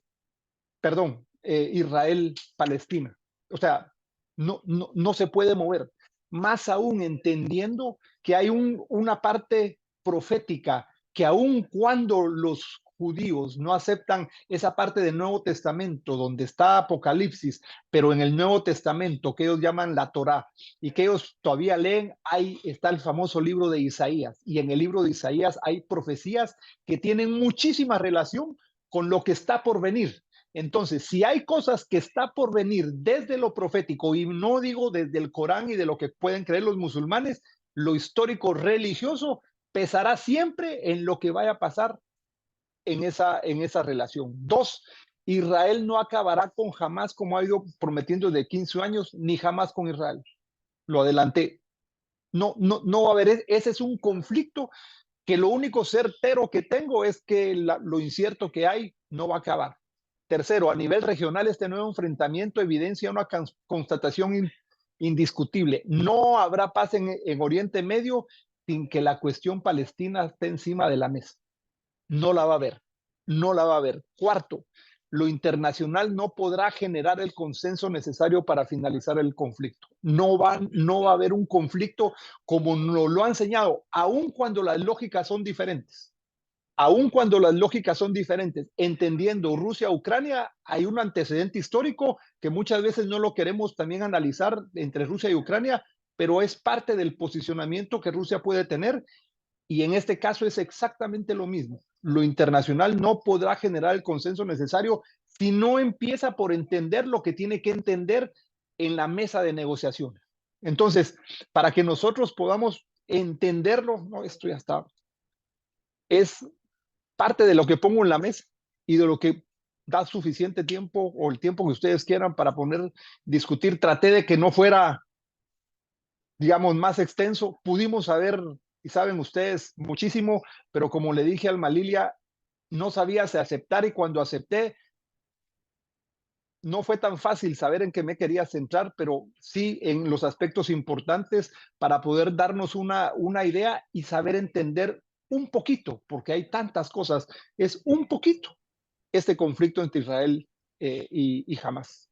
perdón, Israel-Palestina. O sea, no se puede mover. Más aún entendiendo que hay una parte profética que aun cuando los judíos no aceptan esa parte del Nuevo Testamento donde está Apocalipsis, pero en el Nuevo Testamento que ellos llaman la Torá y que ellos todavía leen, ahí está el famoso libro de Isaías. Y en el libro de Isaías hay profecías que tienen muchísima relación con lo que está por venir. Entonces, si hay cosas que está por venir desde lo profético, y no digo desde el Corán y de lo que pueden creer los musulmanes, lo histórico religioso pesará siempre en lo que vaya a pasar en esa relación. Dos, Israel no acabará con jamás, como ha ido prometiendo de 15 años, ni jamás con Israel. Lo adelanté. No va a haber, ese es un conflicto que lo único certero que tengo es que lo incierto que hay no va a acabar. Tercero, a nivel regional, este nuevo enfrentamiento evidencia una constatación indiscutible. No habrá paz en Oriente Medio sin que la cuestión palestina esté encima de la mesa. No la va a haber, no la va a haber. Cuarto, lo internacional no podrá generar el consenso necesario para finalizar el conflicto. No va a haber un conflicto como nos lo ha enseñado, aun cuando las lógicas son diferentes. Aun cuando las lógicas son diferentes, entendiendo Rusia-Ucrania, hay un antecedente histórico que muchas veces no lo queremos también analizar entre Rusia y Ucrania, pero es parte del posicionamiento que Rusia puede tener y en este caso es exactamente lo mismo. Lo internacional no podrá generar el consenso necesario si no empieza por entender lo que tiene que entender en la mesa de negociaciones. Entonces, para que nosotros podamos entenderlo, no, esto ya está, es parte de lo que pongo en la mesa y de lo que da suficiente tiempo o el tiempo que ustedes quieran para poner, discutir. Traté de que no fuera, digamos, más extenso. Pudimos haber y saben ustedes muchísimo, pero como le dije a Alma Lilia, no sabía si aceptar y cuando acepté, no fue tan fácil saber en qué me quería centrar, pero sí en los aspectos importantes para poder darnos una idea y saber entender un poquito, porque hay tantas cosas, es un poquito este conflicto entre Israel y Hamas.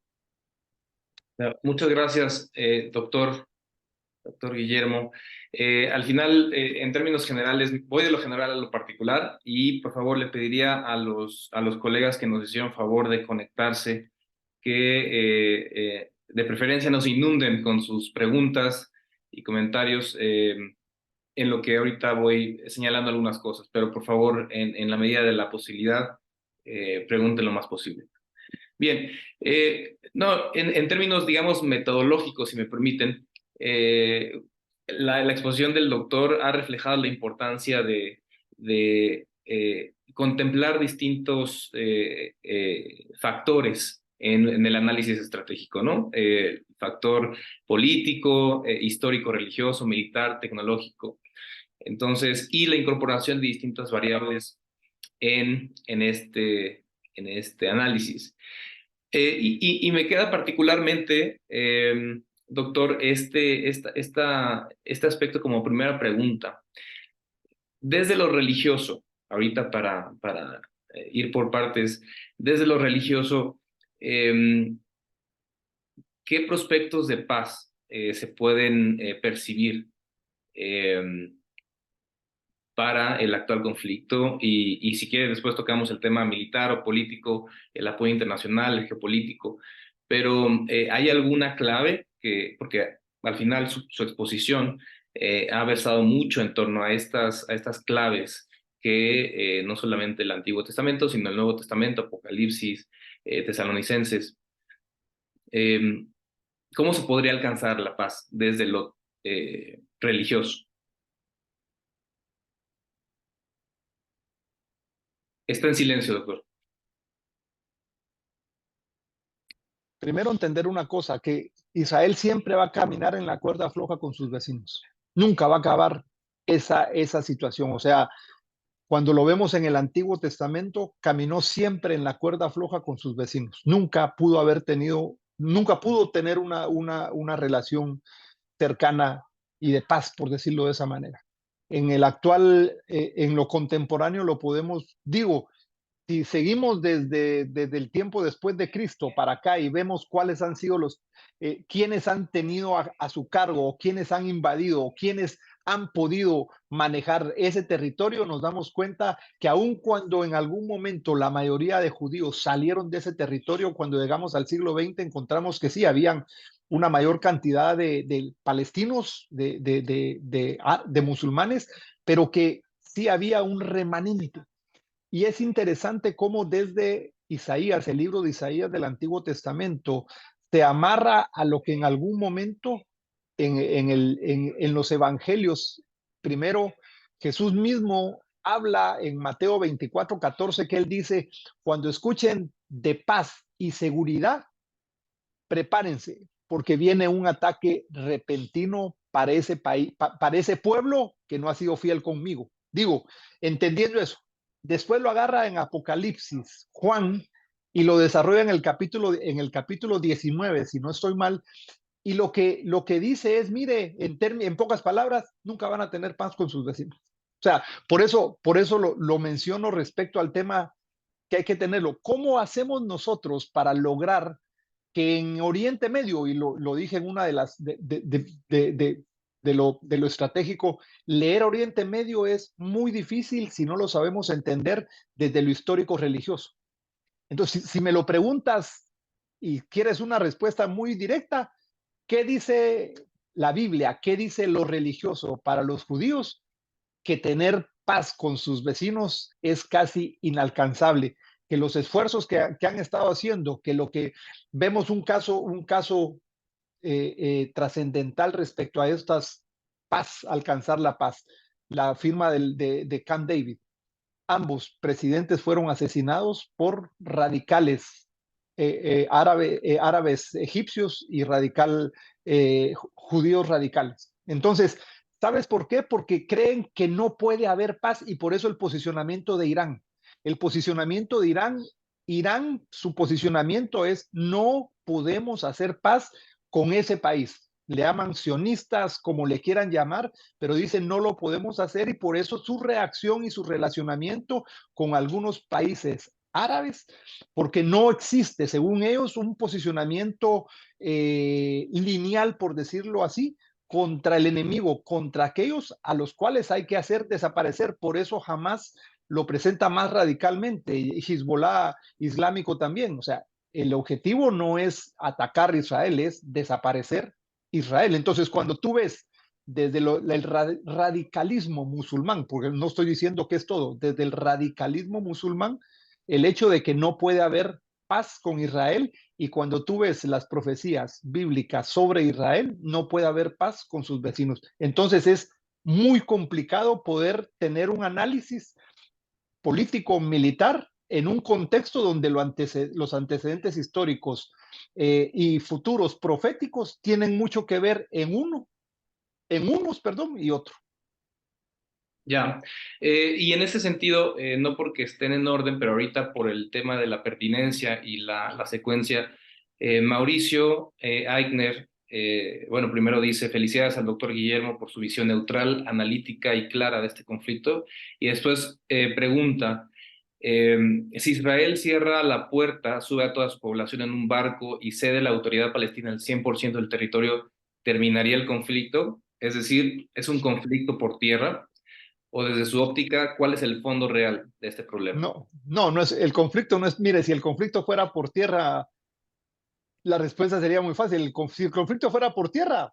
Muchas gracias, doctor Guillermo. Al final, en términos generales, voy de lo general a lo particular y por favor le pediría a los colegas que nos hicieron favor de conectarse que de preferencia nos inunden con sus preguntas y comentarios en lo que ahorita voy señalando algunas cosas, pero por favor, en la medida de la posibilidad, pregunten lo más posible. Bien, no, en términos, digamos, metodológicos, si me permiten, la exposición del doctor ha reflejado la importancia de contemplar distintos factores en el análisis estratégico, ¿no? Factor político, histórico, religioso, militar, tecnológico. Entonces, y la incorporación de distintas variables en este análisis. Y me queda particularmente, doctor, este aspecto como primera pregunta. Desde lo religioso, ahorita para ir por partes, desde lo religioso, ¿qué prospectos de paz se pueden percibir para el actual conflicto? Y si quiere, después tocamos el tema militar o político, el apoyo internacional, el geopolítico. Pero ¿hay alguna clave? Porque al final su exposición ha versado mucho en torno a estas claves que no solamente el Antiguo Testamento, sino el Nuevo Testamento, Apocalipsis, Tesalonicenses. Eh, ¿Cómo se podría alcanzar la paz desde lo religioso? Está en silencio, doctor. Primero entender una cosa, que Israel siempre va a caminar en la cuerda floja con sus vecinos. Nunca va a acabar esa situación. O sea, cuando lo vemos en el Antiguo Testamento, caminó siempre en la cuerda floja con sus vecinos. Nunca pudo tener una relación cercana y de paz, por decirlo de esa manera. En el actual, en lo contemporáneo lo podemos, digo, si seguimos desde el tiempo después de Cristo para acá y vemos cuáles han sido quienes han tenido a su cargo, o quienes han invadido, o quienes han podido manejar ese territorio, nos damos cuenta que aun cuando en algún momento la mayoría de judíos salieron de ese territorio, cuando llegamos al siglo XX encontramos que sí, habían una mayor cantidad de palestinos, de musulmanes, pero que sí había un remanente. Y es interesante cómo desde Isaías, el libro de Isaías del Antiguo Testamento, se amarra a lo que en algún momento en los evangelios, primero Jesús mismo habla en Mateo 24:14, que él dice, cuando escuchen de paz y seguridad, prepárense, porque viene un ataque repentino para ese país, para ese pueblo que no ha sido fiel conmigo. Digo, entendiendo eso, después lo agarra en Apocalipsis, Juan, y lo desarrolla en el capítulo 19, si no estoy mal, y lo que dice es, mire, en pocas palabras, nunca van a tener paz con sus vecinos. O sea, por eso lo menciono respecto al tema que hay que tenerlo. ¿Cómo hacemos nosotros para lograr que en Oriente Medio, y lo dije en una de las de lo estratégico, leer Oriente Medio es muy difícil si no lo sabemos entender desde lo histórico religioso? Entonces, si me lo preguntas y quieres una respuesta muy directa, ¿qué dice la Biblia? ¿Qué dice lo religioso para los judíos? Que tener paz con sus vecinos es casi inalcanzable, que los esfuerzos que han estado haciendo, que lo que vemos un caso trascendental respecto a estas paz, alcanzar la paz, la firma de Camp David. Ambos presidentes fueron asesinados por radicales árabes egipcios y judíos radicales. Entonces, ¿Sabes por qué? Porque creen que no puede haber paz y por eso el posicionamiento de Irán. El posicionamiento de Irán, su posicionamiento es no podemos hacer paz con ese país. Le llaman sionistas, como le quieran llamar, pero dicen no lo podemos hacer y por eso su reacción y su relacionamiento con algunos países árabes, porque no existe, según ellos, un posicionamiento lineal, por decirlo así, contra el enemigo, contra aquellos a los cuales hay que hacer desaparecer. Por eso jamás lo presenta más radicalmente, y Hezbollah islámico también. O sea, el objetivo no es atacar a Israel, es desaparecer Israel. Entonces, cuando tú ves desde el radicalismo musulmán, porque no estoy diciendo que es todo, desde el radicalismo musulmán, el hecho de que no puede haber paz con Israel, y cuando tú ves las profecías bíblicas sobre Israel, no puede haber paz con sus vecinos. Entonces es muy complicado poder tener un análisis político militar en un contexto donde los antecedentes históricos y futuros proféticos tienen mucho que ver en unos, perdón, y otro. Ya, y en ese sentido, no porque estén en orden, pero ahorita por el tema de la pertinencia y la secuencia, Mauricio Eigner, bueno, primero dice felicidades al doctor Guillermo por su visión neutral, analítica y clara de este conflicto, y después pregunta, si Israel cierra la puerta, sube a toda su población en un barco y cede la autoridad palestina el 100% del territorio, ¿terminaría el conflicto? Es decir, ¿es un conflicto por tierra? O desde su óptica, ¿cuál es el fondo real de este problema? No es el conflicto, no es, mire, si el conflicto fuera por tierra, la respuesta sería muy fácil. Si el conflicto fuera por tierra,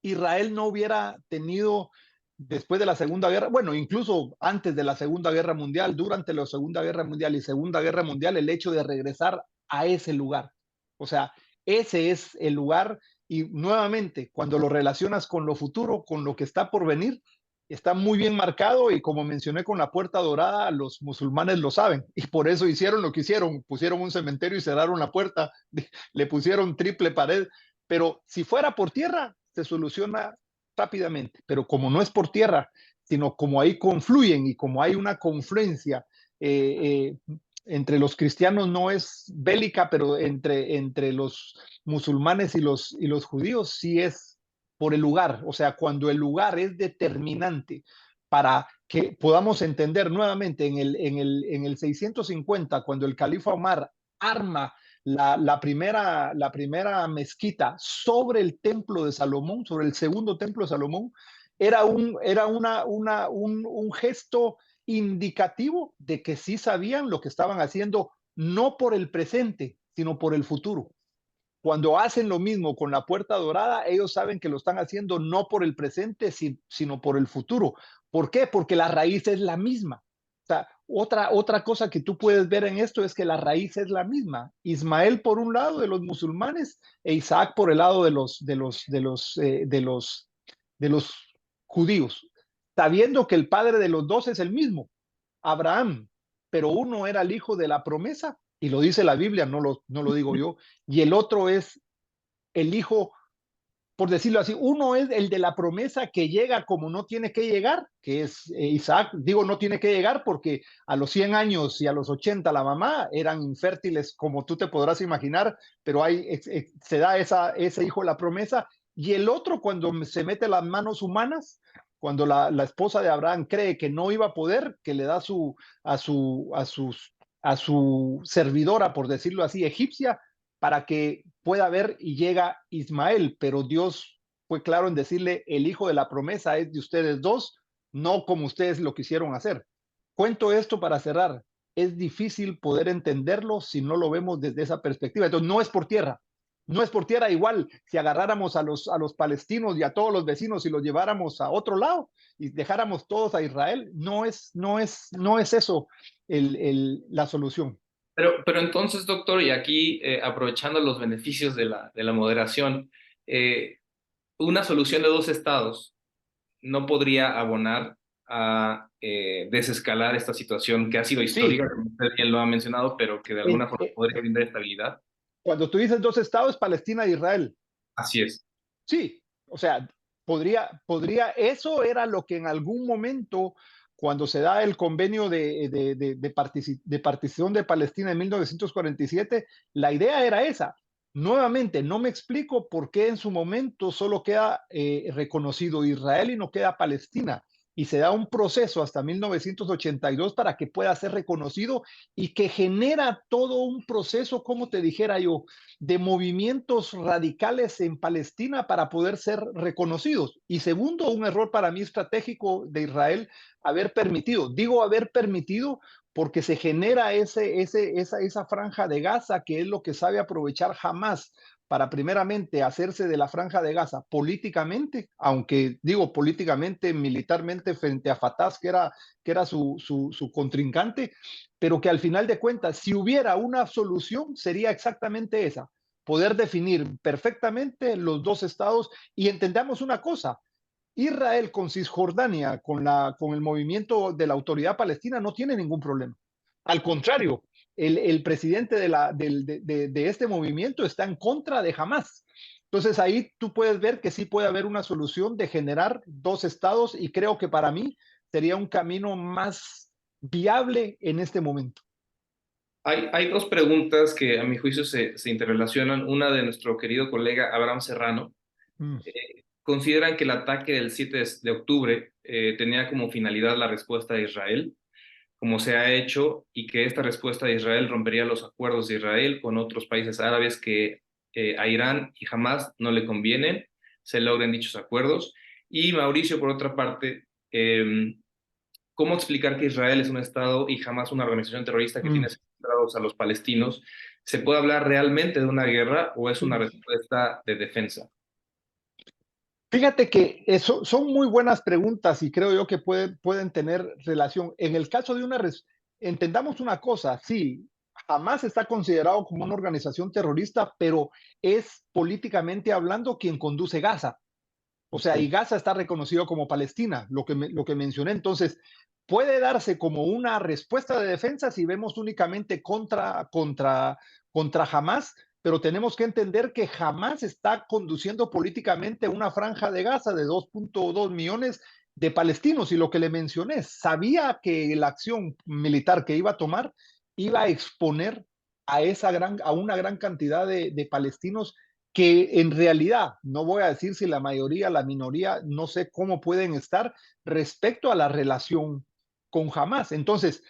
Israel no hubiera tenido después de la Segunda Guerra, bueno, incluso antes de la Segunda Guerra Mundial, durante la Segunda Guerra Mundial y Segunda Guerra Mundial, el hecho de regresar a ese lugar. O sea, ese es el lugar y nuevamente, cuando lo relacionas con lo futuro, con lo que está por venir, está muy bien marcado y como mencioné con la Puerta Dorada, los musulmanes lo saben y por eso hicieron lo que hicieron, pusieron un cementerio y cerraron la puerta, le pusieron triple pared, pero si fuera por tierra, se soluciona rápidamente, pero como no es por tierra, sino como ahí confluyen y como hay una confluencia entre los cristianos, no es bélica, pero entre los musulmanes y los judíos sí es por el lugar. O sea, cuando el lugar es determinante para que podamos entender nuevamente en el 650, cuando el califa Omar arma la primera mezquita sobre el templo de Salomón, sobre el segundo templo de Salomón, era un gesto indicativo de que sí sabían lo que estaban haciendo, no por el presente, sino por el futuro. Cuando hacen lo mismo con la Puerta Dorada, ellos saben que lo están haciendo no por el presente, sino por el futuro. ¿Por qué? Porque la raíz es la misma. O sea, otra cosa que tú puedes ver en esto es que la raíz es la misma. Ismael por un lado de los musulmanes e Isaac por el lado de los judíos, sabiendo que el padre de los dos es el mismo, Abraham, pero uno era el hijo de la promesa, y lo dice la Biblia, no lo digo yo, y el otro es el hijo, por decirlo así, uno es el de la promesa que llega como no tiene que llegar, que es Isaac. Digo no tiene que llegar porque a los 100 años y a los 80 la mamá eran infértiles, como tú te podrás imaginar, pero se da ese hijo la promesa, y el otro cuando se mete las manos humanas, cuando la esposa de Abraham cree que no iba a poder, que le da a su servidora, por decirlo así, egipcia, para que pueda ver, y llega Ismael, pero Dios fue claro en decirle, el hijo de la promesa es de ustedes dos, no como ustedes lo quisieron hacer. Cuento esto para cerrar. Es difícil poder entenderlo si no lo vemos desde esa perspectiva. Entonces, no es por tierra. No es por tierra. Igual, si agarráramos a los palestinos y a todos los vecinos y los lleváramos a otro lado y dejáramos todos a Israel, no es eso la solución. Pero entonces, doctor, y aquí aprovechando los beneficios de la moderación, una solución de dos estados no podría abonar a desescalar esta situación que ha sido Sí, histórica, como usted bien lo ha mencionado, pero que de alguna forma podría brindar estabilidad. cuando tú dices dos estados, Palestina e Israel. Así es. Sí, o sea, Eso era lo que en algún momento, cuando se da el convenio de partición de Palestina en 1947, la idea era esa. Nuevamente, no me explico por qué en su momento solo queda reconocido Israel y no queda Palestina. Y se da un proceso hasta 1982 para que pueda ser reconocido y que genera todo un proceso, como te dijera yo, de movimientos radicales en Palestina para poder ser reconocidos. Y segundo, un error para mí estratégico de Israel digo haber permitido porque se genera esa franja de Gaza, que es lo que sabe aprovechar Hamas para primeramente hacerse de la franja de Gaza políticamente, aunque digo políticamente, militarmente frente a Fatah, que era su contrincante, pero que al final de cuentas, si hubiera una solución, sería exactamente esa, poder definir perfectamente los dos estados. Y entendamos una cosa, Israel con Cisjordania, con el movimiento de la autoridad palestina, no tiene ningún problema. Al contrario, el presidente de este movimiento está en contra de Hamas. Entonces ahí tú puedes ver que sí puede haber una solución de generar dos estados y creo que para mí sería un camino más viable en este momento. Hay dos preguntas que a mi juicio se interrelacionan. Una de nuestro querido colega Abraham Serrano. Mm. Consideran que el ataque del 7 de octubre tenía como finalidad la respuesta de Israel, como se ha hecho, y que esta respuesta de Israel rompería los acuerdos de Israel con otros países árabes que a Irán y Hamas no le convienen se logren dichos acuerdos. Y Mauricio, por otra parte, ¿cómo explicar que Israel es un Estado y Hamas una organización terrorista que tiene secuestrados a los palestinos? ¿Se puede hablar realmente de una guerra o es una respuesta de defensa? Fíjate que eso son muy buenas preguntas y creo yo que pueden tener relación. En el caso de entendamos una cosa, sí, jamás está considerado como una organización terrorista, pero es políticamente hablando quien conduce Gaza. O sea, y Gaza está reconocido como Palestina, lo que mencioné. Entonces, puede darse como una respuesta de defensa si vemos únicamente contra Hamas, pero tenemos que entender que Hamas está conduciendo políticamente una franja de Gaza de 2.2 millones de palestinos. Y lo que le mencioné, sabía que la acción militar que iba a tomar iba a exponer a una gran cantidad de palestinos que en realidad, no voy a decir si la mayoría, la minoría, no sé cómo pueden estar respecto a la relación con Hamas. Entonces,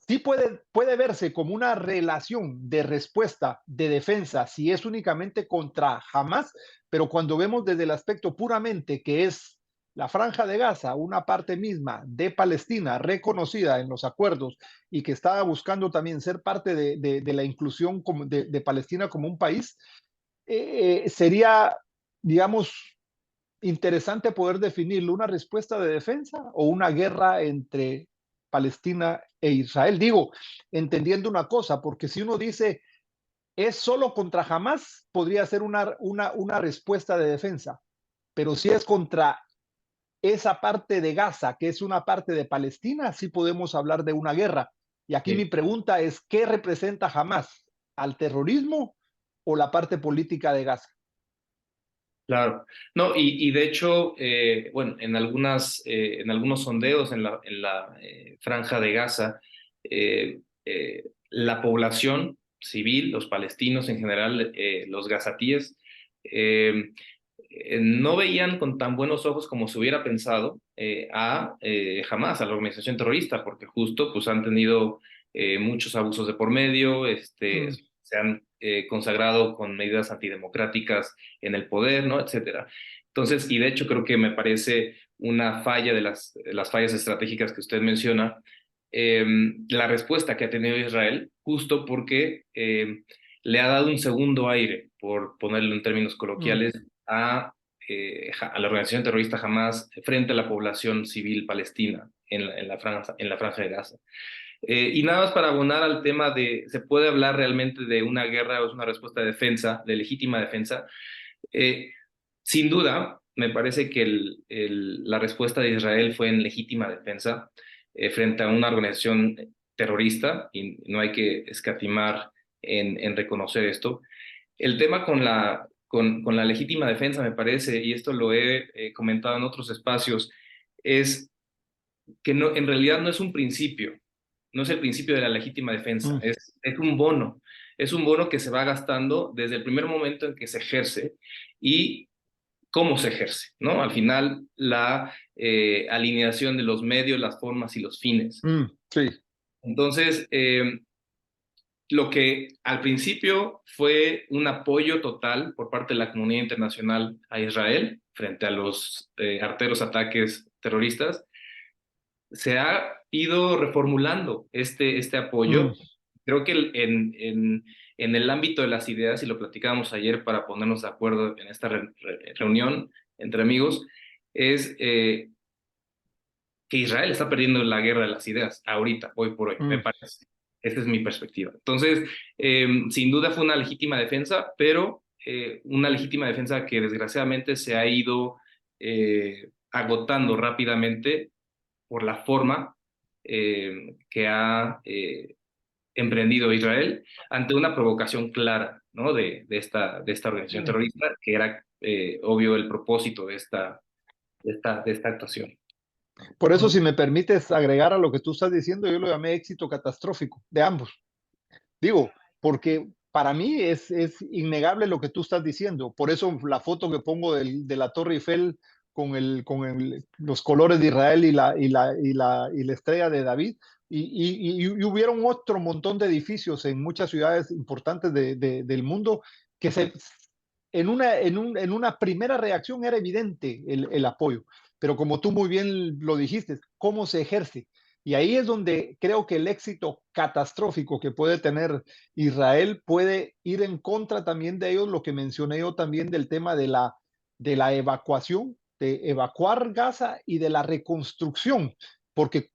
sí puede verse como una relación de respuesta, de defensa, si es únicamente contra Hamas, pero cuando vemos desde el aspecto puramente que es la franja de Gaza, una parte misma de Palestina reconocida en los acuerdos y que estaba buscando también ser parte de la inclusión de Palestina como un país, sería, digamos, interesante poder definirlo, una respuesta de defensa o una guerra entre Palestina e Israel. Digo, entendiendo una cosa, porque si uno dice es solo contra Hamas, podría ser una respuesta de defensa, pero si es contra esa parte de Gaza, que es una parte de Palestina, sí podemos hablar de una guerra. Y aquí mi pregunta es, ¿qué representa Hamas? ¿Al terrorismo o la parte política de Gaza? Claro, no, y de hecho, bueno, en algunos sondeos en la franja de Gaza, la población civil, los palestinos en general, los gazatíes, no veían con tan buenos ojos como se hubiera pensado a Hamas, a la organización terrorista, porque justo pues han tenido muchos abusos de por medio, se han consagrado con medidas antidemocráticas en el poder, ¿no? Etcétera. Entonces, y de hecho creo que me parece una falla de las fallas estratégicas que usted menciona, la respuesta que ha tenido Israel, justo porque le ha dado un segundo aire, por ponerlo en términos coloquiales, a la organización terrorista Hamas frente a la población civil palestina en la franja de Gaza. Y nada más para abonar al tema de, ¿se puede hablar realmente de una guerra o es una respuesta de defensa, de legítima defensa? Eh, Sin duda, me parece que la respuesta de Israel fue en legítima defensa frente a una organización terrorista, y no hay que escatimar en reconocer esto. El tema con la legítima defensa, me parece, y esto lo he comentado en otros espacios, es que no, en realidad no es un principio, no es el principio de la legítima defensa, Mm, es un bono que se va gastando desde el primer momento en que se ejerce y cómo se ejerce, ¿no? Al final, la alineación de los medios, las formas y los fines. sí. Entonces, lo que al principio fue un apoyo total por parte de la comunidad internacional a Israel frente a los arteros ataques terroristas, se ha ido reformulando este Mm, apoyo. Creo que en el ámbito de las ideas, y lo platicábamos ayer para ponernos de acuerdo en esta reunión entre amigos, es que Israel está perdiendo la guerra de las ideas ahorita, hoy por hoy, me mm. parece. Esta es mi perspectiva. Entonces, sin duda fue una legítima defensa, pero una legítima defensa que desgraciadamente se ha ido agotando rápidamente por la forma que ha emprendido Israel ante una provocación clara, ¿no? de esta organización Mm. terrorista, que era obvio el propósito de esta actuación. Por eso, si me permites agregar a lo que tú estás diciendo, yo lo llamé éxito catastrófico de ambos. Digo, porque para mí es innegable lo que tú estás diciendo. Por eso la foto que pongo de la Torre Eiffel los colores de Israel y la estrella de David. Y hubieron otro montón de edificios en muchas ciudades importantes del mundo que en una primera reacción era evidente el apoyo. Pero como tú muy bien lo dijiste, ¿cómo se ejerce? Y ahí es donde creo que el éxito catastrófico que puede tener Israel puede ir en contra también de ellos, lo que mencioné yo también del tema de la evacuación, de evacuar Gaza y de la reconstrucción, porque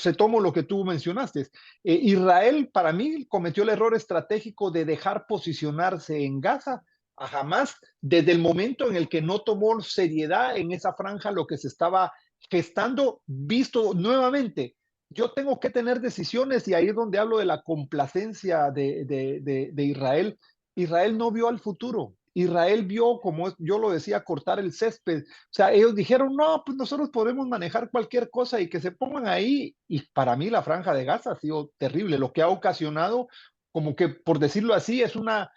retomo lo que tú mencionaste. Israel, para mí, cometió el error estratégico de dejar posicionarse en Gaza a Hamas desde el momento en el que no tomó seriedad en esa franja lo que se estaba gestando, visto nuevamente. Yo tengo que tener decisiones y ahí es donde hablo de la complacencia de Israel. Israel no vio al futuro. Israel vio, como yo lo decía, cortar el césped. O sea, ellos dijeron, no, pues nosotros podemos manejar cualquier cosa y que se pongan ahí. Y para mí la franja de Gaza ha sido terrible, lo que ha ocasionado, como que, por decirlo así, es una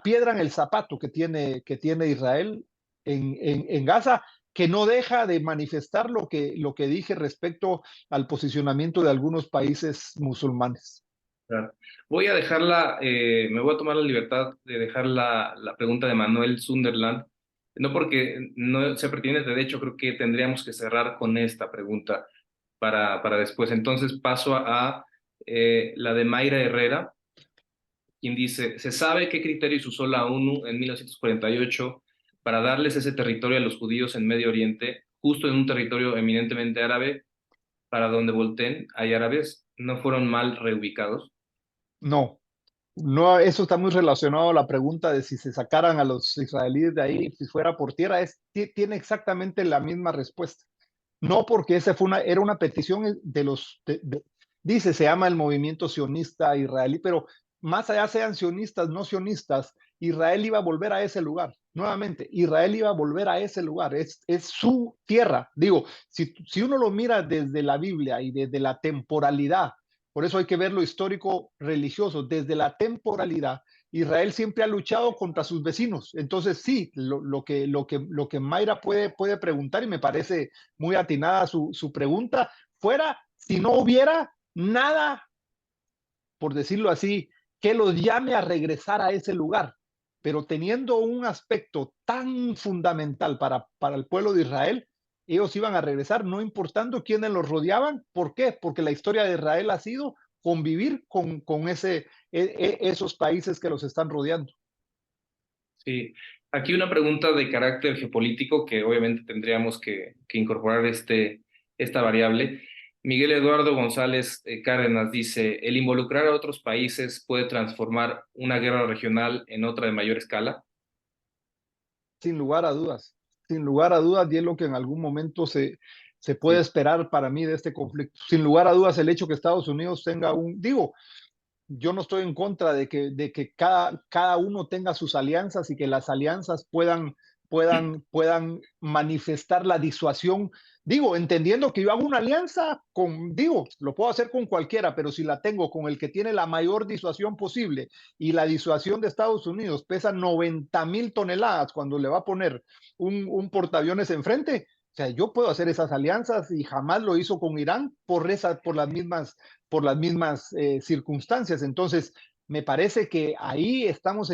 piedra en el zapato que tiene Israel en Gaza, que no deja de manifestar lo que dije respecto al posicionamiento de algunos países musulmanes. Claro. Voy a dejarla, me voy a tomar la libertad de dejar la pregunta de Manuel Sunderland, no porque no sea pertinente, de hecho creo que tendríamos que cerrar con esta pregunta para después. Entonces paso a la de Mayra Herrera, quien dice, ¿se sabe qué criterios usó la ONU en 1948 para darles ese territorio a los judíos en Medio Oriente, justo en un territorio eminentemente árabe, para donde volteen hay árabes? ¿No fueron mal reubicados? No, no, eso está muy relacionado a la pregunta de si se sacaran a los israelíes de ahí, si fuera por tierra, tiene exactamente la misma respuesta. No, porque esa era una petición de dice, se llama el movimiento sionista israelí, pero más allá sean sionistas, no sionistas, Israel iba a volver a ese lugar. Nuevamente, Israel iba a volver a ese lugar, es su tierra. Digo, si uno lo mira desde la Biblia y desde la temporalidad, por eso hay que ver lo histórico religioso, desde la temporalidad, Israel siempre ha luchado contra sus vecinos. Entonces, sí, lo que Mayra puede preguntar, y me parece muy atinada su pregunta, fuera si no hubiera nada, por decirlo así, que los llame a regresar a ese lugar, pero teniendo un aspecto tan fundamental para el pueblo de Israel, ellos iban a regresar, no importando quiénes los rodeaban. ¿Por qué? Porque la historia de Israel ha sido convivir con esos países que los están rodeando. Sí, aquí una pregunta de carácter geopolítico que obviamente tendríamos que incorporar esta variable. Miguel Eduardo González Cárdenas dice, ¿el involucrar a otros países puede transformar una guerra regional en otra de mayor escala? Sin lugar a dudas, sin lugar a dudas, y es lo que en algún momento se puede Sí, esperar para mí de este conflicto. Sin lugar a dudas, el hecho que Estados Unidos tenga digo, yo no estoy en contra de que cada uno tenga sus alianzas y que las alianzas puedan manifestar la disuasión. Digo, entendiendo que yo hago una alianza lo puedo hacer con cualquiera, pero si la tengo con el que tiene la mayor disuasión posible y la disuasión de Estados Unidos pesa 90,000 toneladas cuando le va a poner un portaaviones enfrente, o sea, yo puedo hacer esas alianzas y jamás lo hizo con Irán por las mismas circunstancias. Entonces, me parece que ahí estamos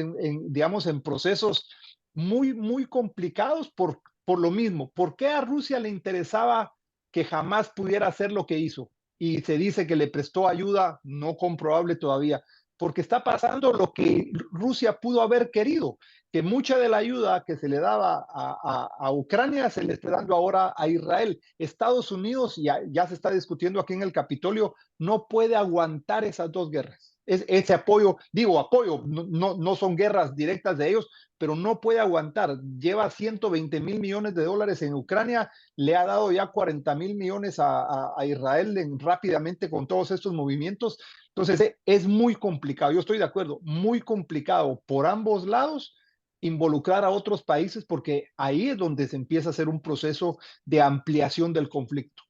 digamos, en procesos muy complicados por lo mismo. ¿Por qué a Rusia le interesaba que jamás pudiera hacer lo que hizo? Y se dice que le prestó ayuda, no comprobable todavía, porque está pasando lo que Rusia pudo haber querido, que mucha de la ayuda que se le daba a Ucrania se le está dando ahora a Israel. Estados Unidos, ya se está discutiendo aquí en el Capitolio, no puede aguantar esas dos guerras. Ese apoyo, no son guerras directas de ellos, pero no puede aguantar. Lleva 120,000 millones de dólares en Ucrania, le ha dado ya 40,000 millones a Israel rápidamente con todos estos movimientos. Entonces es muy complicado, yo estoy de acuerdo, muy complicado por ambos lados involucrar a otros países porque ahí es donde se empieza a hacer un proceso de ampliación del conflicto.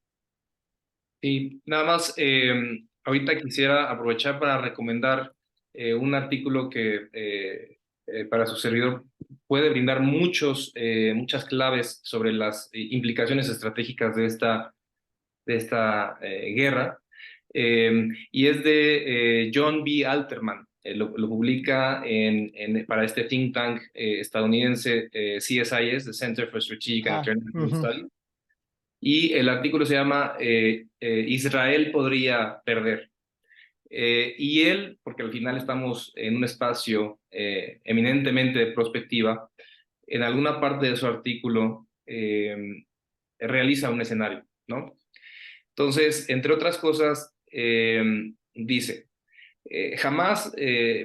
Y nada más, ahorita quisiera aprovechar para recomendar un artículo que para su servidor puede brindar muchas claves sobre las implicaciones estratégicas de esta guerra, y es de John B. Alterman. Lo publica para este think tank estadounidense CSIS, the Center for Strategic and International Studies. Y el artículo se llama Israel podría perder. Y él, porque al final estamos en un espacio eminentemente de prospectiva, en alguna parte de su artículo realiza un escenario, ¿no? Entonces, entre otras cosas, dice, jamás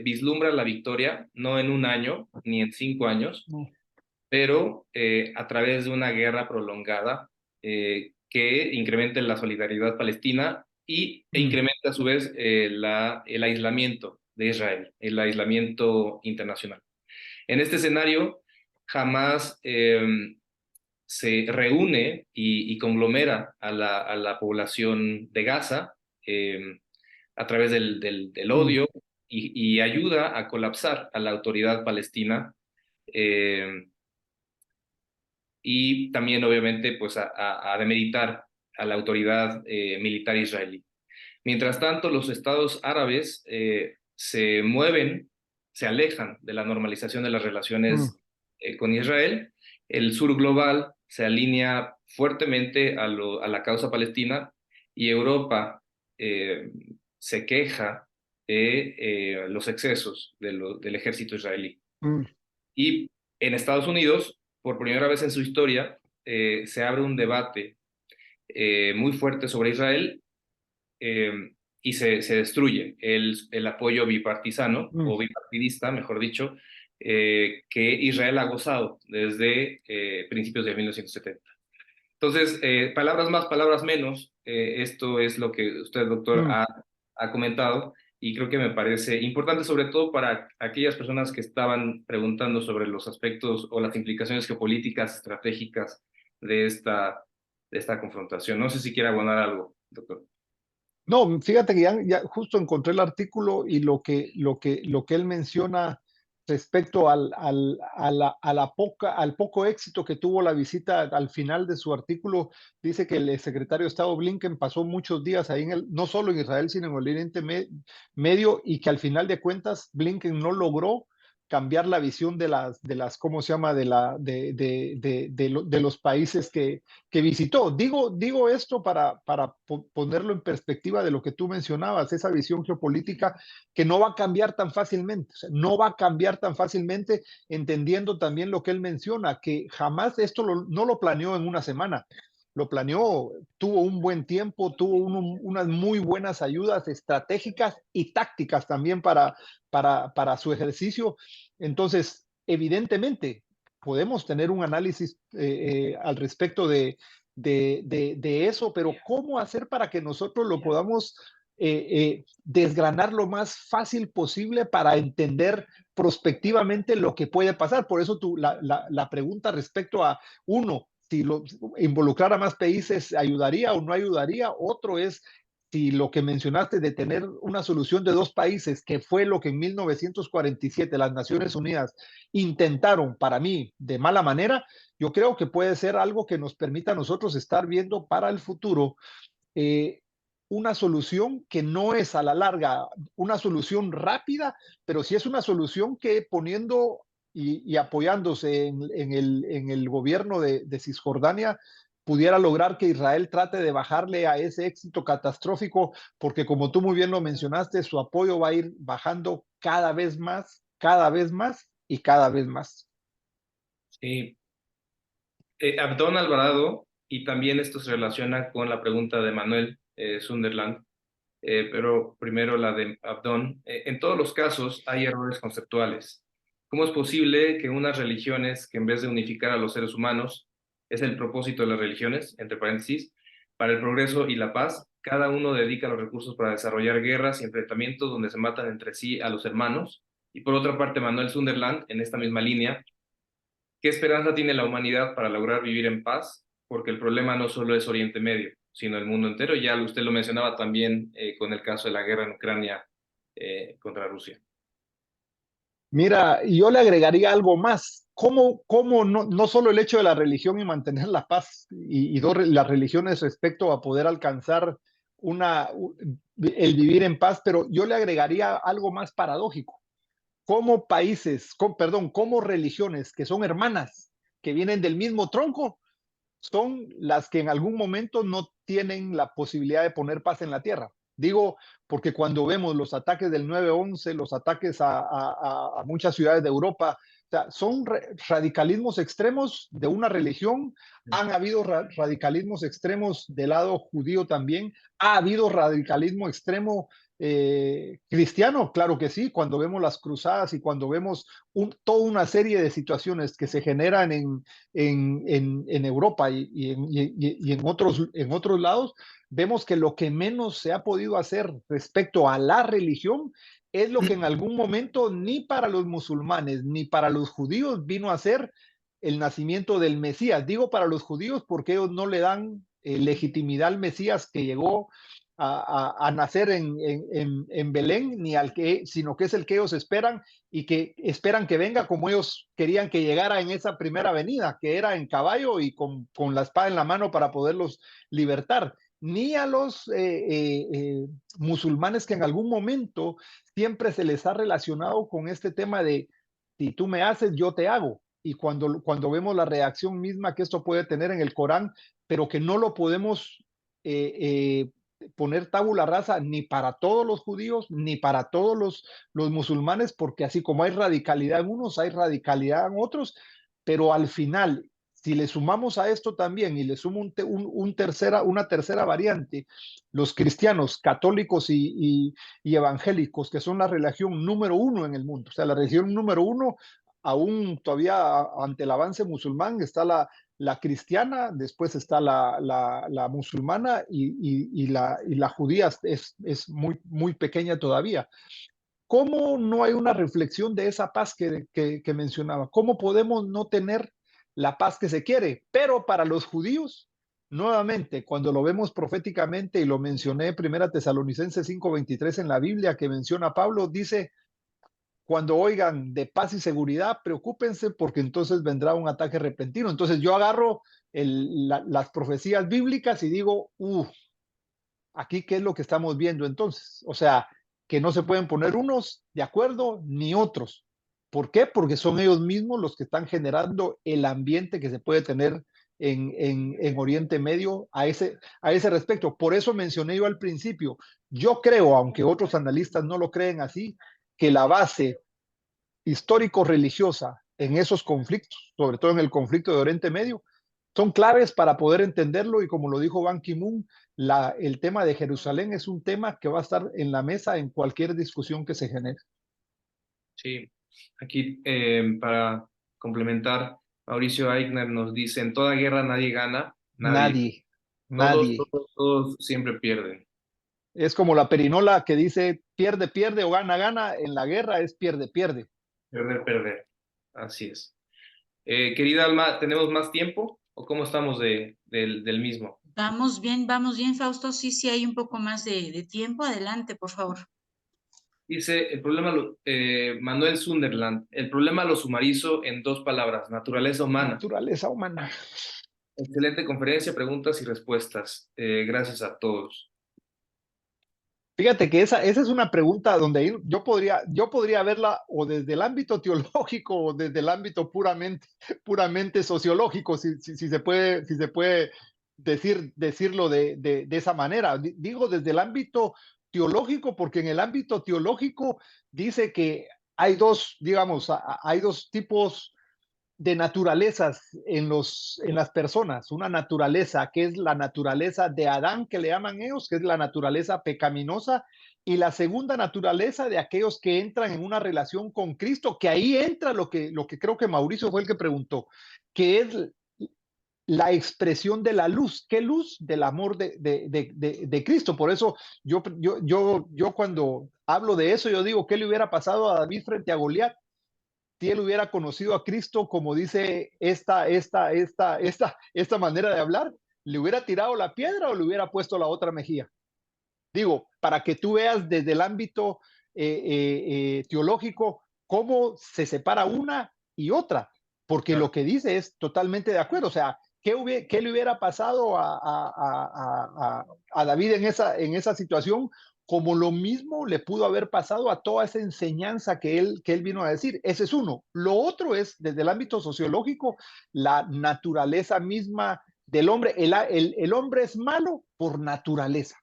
vislumbra la victoria, no en un año ni en 5 años, No. pero a través de una guerra prolongada que incremente la solidaridad palestina e incremente a su vez el aislamiento de Israel, el aislamiento internacional. En este escenario, jamás se reúne y conglomera a la población de Gaza a través del odio y ayuda a colapsar a la autoridad palestina, y también obviamente pues a demeritar a la autoridad militar israelí. Mientras tanto, los estados árabes se mueven, se alejan de la normalización de las relaciones con Israel. El sur global se alinea fuertemente a la causa palestina y Europa se queja de los excesos del ejército israelí. Y en Estados Unidos, por primera vez en su historia, se abre un debate muy fuerte sobre Israel, y se destruye el apoyo bipartisano, o bipartidista, mejor dicho, que Israel ha gozado desde principios de 1970. Entonces, palabras más, palabras menos, esto es lo que usted, doctor, ha comentado, y creo que me parece importante, sobre todo para aquellas personas que estaban preguntando sobre los aspectos o las implicaciones geopolíticas, estratégicas de esta confrontación. No sé si quiere abonar algo, doctor. No, fíjate que ya justo encontré el artículo y lo que él menciona respecto al poco éxito que tuvo la visita al final de su artículo, dice que el secretario de Estado Blinken pasó muchos días ahí no solo en Israel, sino en el Oriente Medio, y que al final de cuentas Blinken no logró cambiar la visión de las ¿cómo se llama? De los países que visitó. Digo esto para ponerlo en perspectiva de lo que tú mencionabas, esa visión geopolítica que no va a cambiar tan fácilmente, o sea, no va a cambiar tan fácilmente, entendiendo también lo que él menciona, que jamás esto no lo planeó en una semana. Lo planeó, tuvo un buen tiempo, tuvo unas muy buenas ayudas estratégicas y tácticas también para su ejercicio. Entonces, evidentemente, podemos tener un análisis al respecto de eso, pero ¿cómo hacer para que nosotros lo podamos desgranar lo más fácil posible para entender prospectivamente lo que puede pasar. Por eso la pregunta respecto a uno, si involucrar a más países ayudaría o no ayudaría. Otro es si lo que mencionaste de tener una solución de dos países, que fue lo que en 1947 las Naciones Unidas intentaron, para mí, de mala manera, yo creo que puede ser algo que nos permita a nosotros estar viendo para el futuro eh, una solución que no es a la larga una solución rápida, pero sí es una solución que poniendo y apoyándose en el gobierno de Cisjordania pudiera lograr que Israel trate de bajarle a ese éxito catastrófico, porque como tú muy bien lo mencionaste, su apoyo va a ir bajando cada vez más, cada vez más y cada vez más. Sí. Abdón Alvarado, y también esto se relaciona con la pregunta de Manuel Sunderland, pero primero la de Abdón. En todos los casos hay errores conceptuales. ¿Cómo es posible que unas religiones que en vez de unificar a los seres humanos, es el propósito de las religiones, entre paréntesis, para el progreso y la paz, cada uno dedica los recursos para desarrollar guerras y enfrentamientos donde se matan entre sí a los hermanos? Y por otra parte, Manuel Sunderland, en esta misma línea, ¿qué esperanza tiene la humanidad para lograr vivir en paz? Porque el problema no solo es Oriente Medio, sino el mundo entero. Ya usted lo mencionaba también con el caso de la guerra en Ucrania contra Rusia. Mira, yo le agregaría algo más. ¿Cómo no solo el hecho de la religión y mantener la paz y las religiones respecto a poder alcanzar el vivir en paz, pero yo le agregaría algo más paradójico. ¿Cómo países, cómo religiones que son hermanas, que vienen del mismo tronco, son las que en algún momento no tienen la posibilidad de poner paz en la tierra? Digo, porque cuando vemos los ataques del 9/11, los ataques a muchas ciudades de Europa, o sea, son radicalismos extremos de una religión. Han habido radicalismos extremos del lado judío también. Ha habido radicalismo extremo cristiano, claro que sí, cuando vemos las cruzadas y cuando vemos toda una serie de situaciones que se generan en Europa y en otros lados, vemos que lo que menos se ha podido hacer respecto a la religión es lo que en algún momento ni para los musulmanes ni para los judíos vino a ser el nacimiento del Mesías. Digo para los judíos porque ellos no le dan legitimidad al Mesías que llegó a nacer en Belén, ni sino que es el que ellos esperan y que esperan que venga como ellos querían que llegara en esa primera venida, que era en caballo y con la espada en la mano para poderlos libertar. Ni a los musulmanes que en algún momento siempre se les ha relacionado con este tema de si tú me haces, yo te hago. Y cuando vemos la reacción misma que esto puede tener en el Corán, pero que no lo podemos poner tabula rasa ni para todos los judíos ni para todos los musulmanes, porque así como hay radicalidad en unos, hay radicalidad en otros, pero al final, si le sumamos a esto también y le sumo una tercera variante, los cristianos, católicos y evangélicos, que son la religión número uno en el mundo, o sea, la religión número uno, aún todavía ante el avance musulmán, está la cristiana, después está la musulmana y la judía es muy pequeña todavía. ¿Cómo no hay una reflexión de esa paz que mencionaba? ¿Cómo podemos no tener la paz que se quiere? Pero para los judíos, nuevamente, cuando lo vemos proféticamente, y lo mencioné, 1 Tesalonicenses 5:23 en la Biblia, que menciona Pablo, dice, cuando oigan de paz y seguridad, preocúpense porque entonces vendrá un ataque repentino. Entonces yo agarro las profecías bíblicas y digo, aquí qué es lo que estamos viendo entonces. O sea, que no se pueden poner unos de acuerdo ni otros. ¿Por qué? Porque son ellos mismos los que están generando el ambiente que se puede tener en Oriente Medio a ese respecto. Por eso mencioné yo al principio, yo creo, aunque otros analistas no lo creen así, que la base histórico-religiosa en esos conflictos, sobre todo en el conflicto de Oriente Medio, son claves para poder entenderlo y como lo dijo Ban Ki-moon, el tema de Jerusalén es un tema que va a estar en la mesa en cualquier discusión que se genere. Sí, aquí para complementar, Mauricio Eigner nos dice, en toda guerra nadie gana, Nadie, todos, nadie. todos, todos siempre pierden. Es como la perinola que dice pierde, pierde o gana, gana. En la guerra es pierde, pierde. Perder, perder. Así es. Querida Alma, ¿tenemos más tiempo o cómo estamos del mismo? Vamos bien, Fausto. Sí, sí, hay un poco más de tiempo. Adelante, por favor. Dice, Manuel Sunderland, el problema lo sumarizo en 2 palabras, naturaleza humana. Naturaleza humana. Excelente conferencia, preguntas y respuestas. Gracias a todos. Fíjate que esa es una pregunta donde yo podría verla o desde el ámbito teológico o desde el ámbito puramente sociológico, si se puede decirlo de esa manera. Digo desde el ámbito teológico, porque en el ámbito teológico dice que hay dos, digamos, hay dos tipos de naturalezas en las personas. Una naturaleza que es la naturaleza de Adán, que le llaman ellos, que es la naturaleza pecaminosa, y la segunda naturaleza de aquellos que entran en una relación con Cristo, que ahí entra lo que creo que Mauricio fue el que preguntó, que es la expresión de la luz. ¿Qué luz? Del amor de Cristo. Por eso yo cuando hablo de eso, yo digo, ¿qué le hubiera pasado a David frente a Goliat si él hubiera conocido a Cristo, como dice esta manera de hablar? ¿Le hubiera tirado la piedra o le hubiera puesto la otra mejilla? Digo, para que tú veas desde el ámbito teológico cómo se separa una y otra, porque Claro. lo que dice es totalmente de acuerdo. O sea, ¿qué le hubiera pasado a David en esa situación? Como lo mismo le pudo haber pasado a toda esa enseñanza que él vino a decir. Ese es uno. Lo otro es, desde el ámbito sociológico, la naturaleza misma del hombre. El hombre es malo por naturaleza.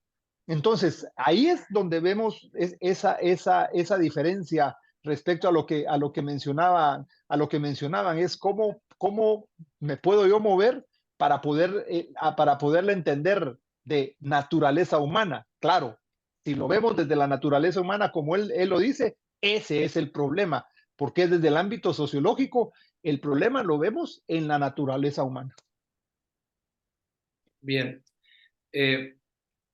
Entonces, ahí es donde vemos esa diferencia respecto a lo que mencionaban, es cómo me puedo yo mover para poderle entender de naturaleza humana. Claro, si lo vemos desde la naturaleza humana, como él lo dice, ese es el problema, porque desde el ámbito sociológico, el problema lo vemos en la naturaleza humana. Bien.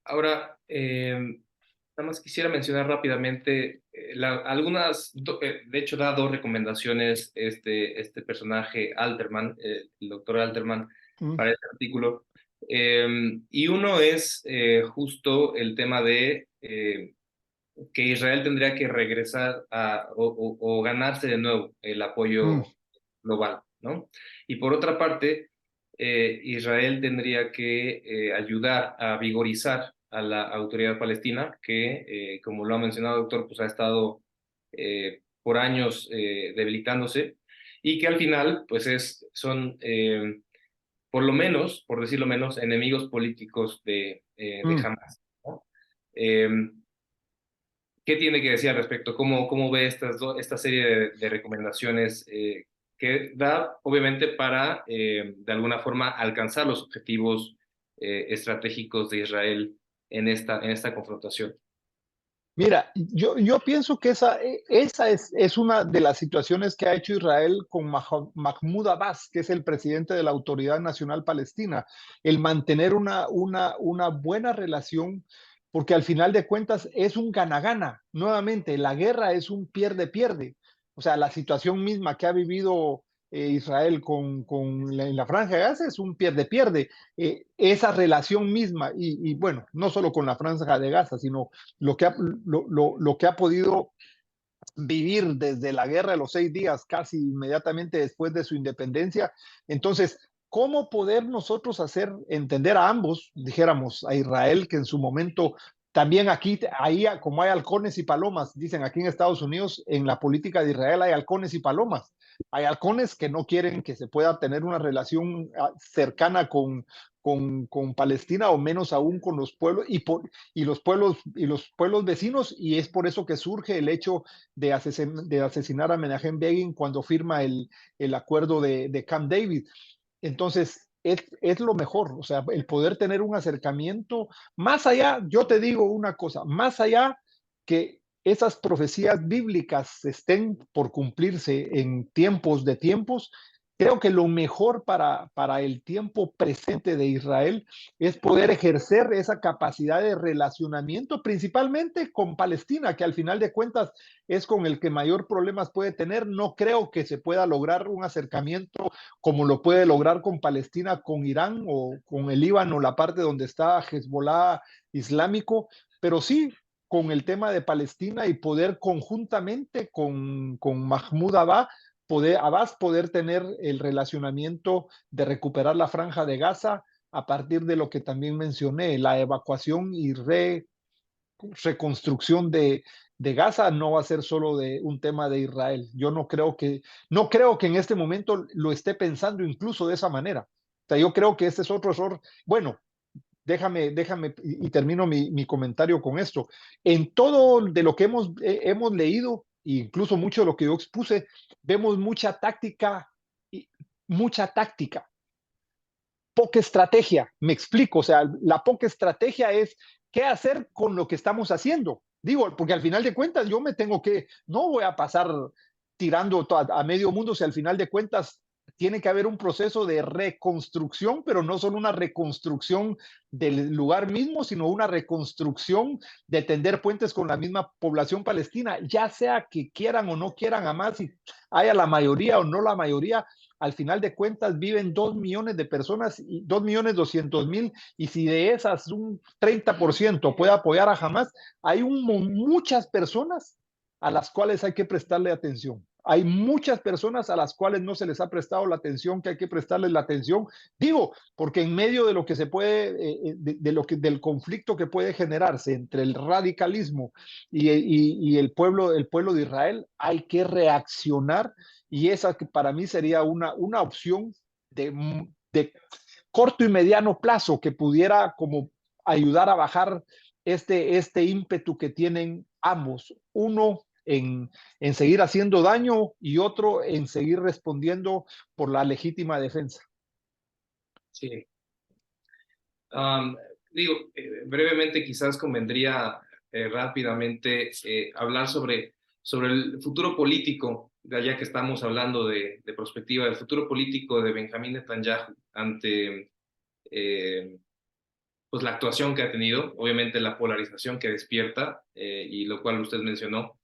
Ahora, nada más quisiera mencionar rápidamente de hecho da 2 recomendaciones este personaje Alterman, el doctor Alterman, Mm, para este artículo. Y uno es justo el tema de que Israel tendría que regresar o ganarse de nuevo el mm, apoyo global, ¿no? Y por otra parte, Israel tendría que ayudar a vigorizar a la autoridad palestina, que, como lo ha mencionado el doctor, pues ha estado por años debilitándose, y que al final, pues son, por lo menos, por decirlo menos, enemigos políticos de mm. Hamas, ¿no? Eh, ¿Qué tiene que decir al respecto? ¿Cómo ve esta serie de recomendaciones que da, obviamente, para, de alguna forma, alcanzar los objetivos estratégicos de Israel en esta confrontación? Mira, yo pienso que esa es una de las situaciones que ha hecho Israel con Mahmoud Abbas, que es el presidente de la Autoridad Nacional Palestina, el mantener una buena relación, porque al final de cuentas es un gana-gana. Nuevamente, la guerra es un pierde-pierde. O sea, la situación misma que ha vivido Israel en la Franja de Gaza es un pierde-pierde. Esa relación misma, y bueno, no solo con la Franja de Gaza, sino lo que ha podido vivir desde la guerra de los 6 días, casi inmediatamente después de su independencia. Entonces, ¿cómo poder nosotros hacer entender a ambos, dijéramos, a Israel, que en su momento también aquí, ahí como hay halcones y palomas, dicen aquí en Estados Unidos, en la política de Israel hay halcones y palomas. Hay halcones que no quieren que se pueda tener una relación cercana con Palestina o menos aún con los pueblos y los pueblos vecinos, y es por eso que surge el hecho de asesinar a Menachem Begin cuando firma el acuerdo de Camp David. Entonces, es lo mejor, o sea, el poder tener un acercamiento más allá. Yo te digo una cosa, más allá que esas profecías bíblicas estén por cumplirse en tiempos de tiempos, creo que lo mejor para el tiempo presente de Israel es poder ejercer esa capacidad de relacionamiento, principalmente con Palestina, que al final de cuentas es con el que mayor problemas puede tener. No creo que se pueda lograr un acercamiento como lo puede lograr con Palestina, con Irán o con el Líbano, la parte donde está Hezbollah islámico, pero sí con el tema de Palestina y poder conjuntamente con Mahmoud Abbas poder tener el relacionamiento de recuperar la franja de Gaza a partir de lo que también mencioné, la evacuación y reconstrucción de Gaza no va a ser solo de un tema de Israel. Yo no creo que en este momento lo esté pensando incluso de esa manera. O sea, yo creo que este es otro error. Bueno, déjame y termino mi comentario con esto. En todo de lo que hemos leído, incluso mucho de lo que yo expuse, vemos mucha táctica, mucha táctica, poca estrategia. Me explico, o sea, la poca estrategia es qué hacer con lo que estamos haciendo. Digo, porque al final de cuentas yo no voy a pasar tirando a medio mundo si al final de cuentas tiene que haber un proceso de reconstrucción, pero no solo una reconstrucción del lugar mismo, sino una reconstrucción de tender puentes con la misma población palestina, ya sea que quieran o no quieran a más, si haya la mayoría o no la mayoría, al final de cuentas viven 2 millones de personas, 2.200.000, y si de esas un 30% puede apoyar a Hamas, hay muchas personas a las cuales hay que prestarle atención. Hay muchas personas a las cuales no se les ha prestado la atención que hay que prestarles la atención. Digo, porque en medio de lo que se puede, del conflicto que puede generarse entre el radicalismo y el pueblo de Israel, hay que reaccionar, y esa que para mí sería una opción de corto y mediano plazo que pudiera como ayudar a bajar este ímpetu que tienen ambos. Uno en seguir haciendo daño y otro en seguir respondiendo por la legítima defensa. Sí. Digo, brevemente quizás convendría rápidamente hablar sobre el futuro político, ya que estamos hablando de perspectiva, del futuro político de Benjamín Netanyahu ante pues la actuación que ha tenido, obviamente la polarización que despierta, y lo cual usted mencionó,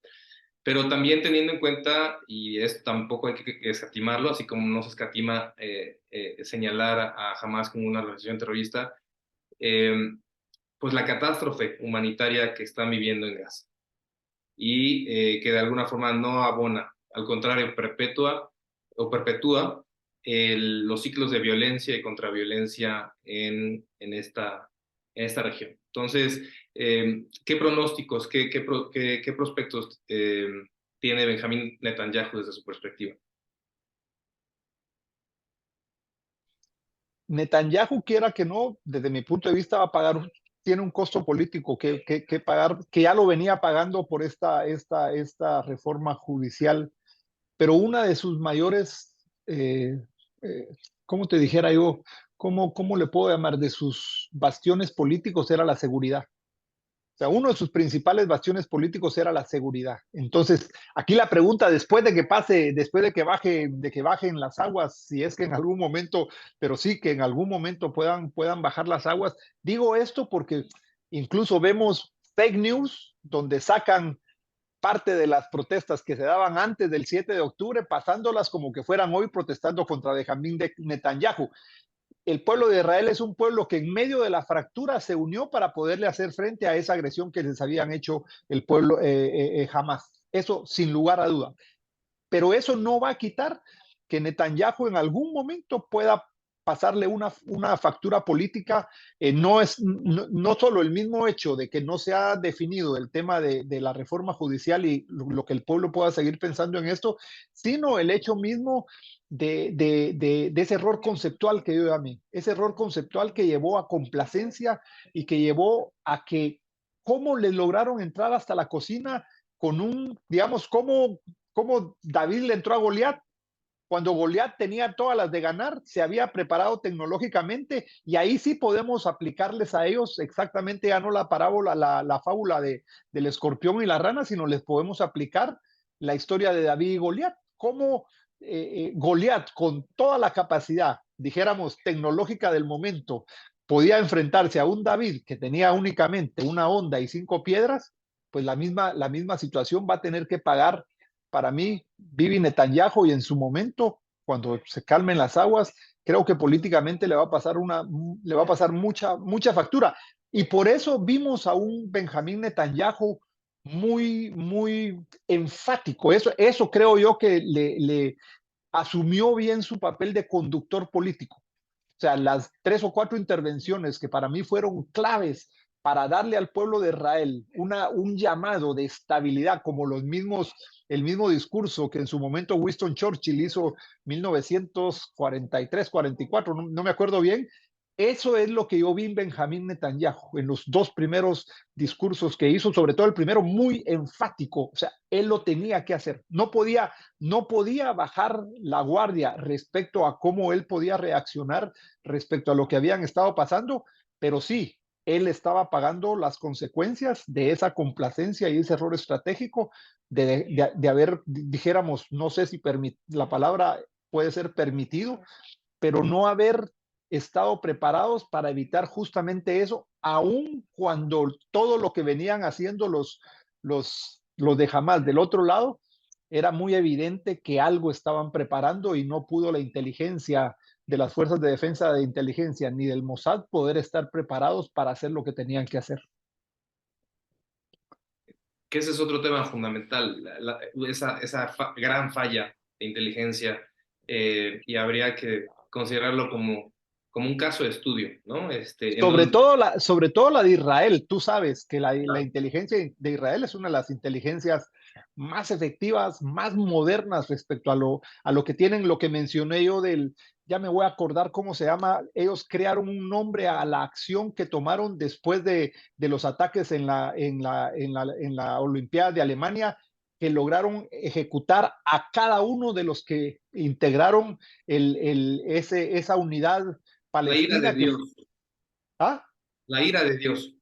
pero también teniendo en cuenta, y esto tampoco hay que escatimarlo, así como no se escatima señalar a Hamas como una organización terrorista, pues la catástrofe humanitaria que están viviendo en Gaza y que de alguna forma no abona, al contrario, perpetúa los ciclos de violencia y contraviolencia en esta región. Entonces, ¿qué pronósticos, qué prospectos tiene Benjamín Netanyahu desde su perspectiva? Netanyahu, quiera que no, desde mi punto de vista, va a pagar, tiene un costo político que pagar, que ya lo venía pagando por esta reforma judicial, pero una de sus mayores, ¿cómo te dijera yo? ¿Cómo le puedo llamar? De sus bastiones políticos era la seguridad. O sea, uno de sus principales bastiones políticos era la seguridad. Entonces, aquí la pregunta, después de que bajen las aguas, si es que en algún momento, pero sí que en algún momento puedan bajar las aguas. Digo esto porque incluso vemos fake news donde sacan parte de las protestas que se daban antes del 7 de octubre, pasándolas como que fueran hoy protestando contra Benjamín Netanyahu. El pueblo de Israel es un pueblo que en medio de la fractura se unió para poderle hacer frente a esa agresión que les habían hecho el pueblo Hamas. Eso sin lugar a duda. Pero eso no va a quitar que Netanyahu en algún momento pueda pasarle una factura política. No solo el mismo hecho de que no se ha definido el tema de la reforma judicial y lo que el pueblo pueda seguir pensando en esto, sino el hecho mismo de ese error conceptual que dio a mí, ese error conceptual que llevó a complacencia y que llevó a que cómo le lograron entrar hasta la cocina con digamos, cómo David le entró a Goliat cuando Goliat tenía todas las de ganar, se había preparado tecnológicamente, y ahí sí podemos aplicarles a ellos exactamente, ya no la parábola, la fábula del escorpión y la rana, sino les podemos aplicar la historia de David y Goliat. ¿Cómo Goliat, con toda la capacidad, dijéramos, tecnológica del momento, podía enfrentarse a un David que tenía únicamente una honda y 5 piedras, pues la misma situación va a tener que pagar, para mí, Bibi Netanyahu, y en su momento, cuando se calmen las aguas, creo que políticamente le va a pasar mucha factura. Y por eso vimos a un Benjamín Netanyahu muy enfático. Eso creo yo que le asumió bien su papel de conductor político. O sea, las 3 o 4 intervenciones que para mí fueron claves para darle al pueblo de Israel un llamado de estabilidad, como el mismo discurso que en su momento Winston Churchill hizo 1943, 44, no me acuerdo bien. Eso es lo que yo vi en Benjamín Netanyahu, en los 2 primeros discursos que hizo, sobre todo el primero muy enfático. O sea, él lo tenía que hacer. No podía bajar la guardia respecto a cómo él podía reaccionar respecto a lo que habían estado pasando, pero sí, él estaba pagando las consecuencias de esa complacencia y ese error estratégico de haber, dijéramos, no sé si la palabra puede ser permitido, pero no haber estado preparados para evitar justamente eso, aun cuando todo lo que venían haciendo los de Hamas del otro lado, era muy evidente que algo estaban preparando y no pudo la inteligencia de las fuerzas de defensa de inteligencia ni del Mossad poder estar preparados para hacer lo que tenían que hacer. Que ese es otro tema fundamental, esa gran falla de inteligencia, y habría que considerarlo como un caso de estudio, ¿no? En donde, Sobre todo la de Israel. Tú sabes que la inteligencia de Israel es una de las inteligencias más efectivas, más modernas respecto a lo que tienen, lo que mencioné yo ya me voy a acordar cómo se llama, ellos crearon un nombre a la acción que tomaron después de los ataques en la Olimpiada de Alemania, que lograron ejecutar a cada uno de los que integraron esa unidad la ira de palestina que Dios, ¿ah? la ira de Dios.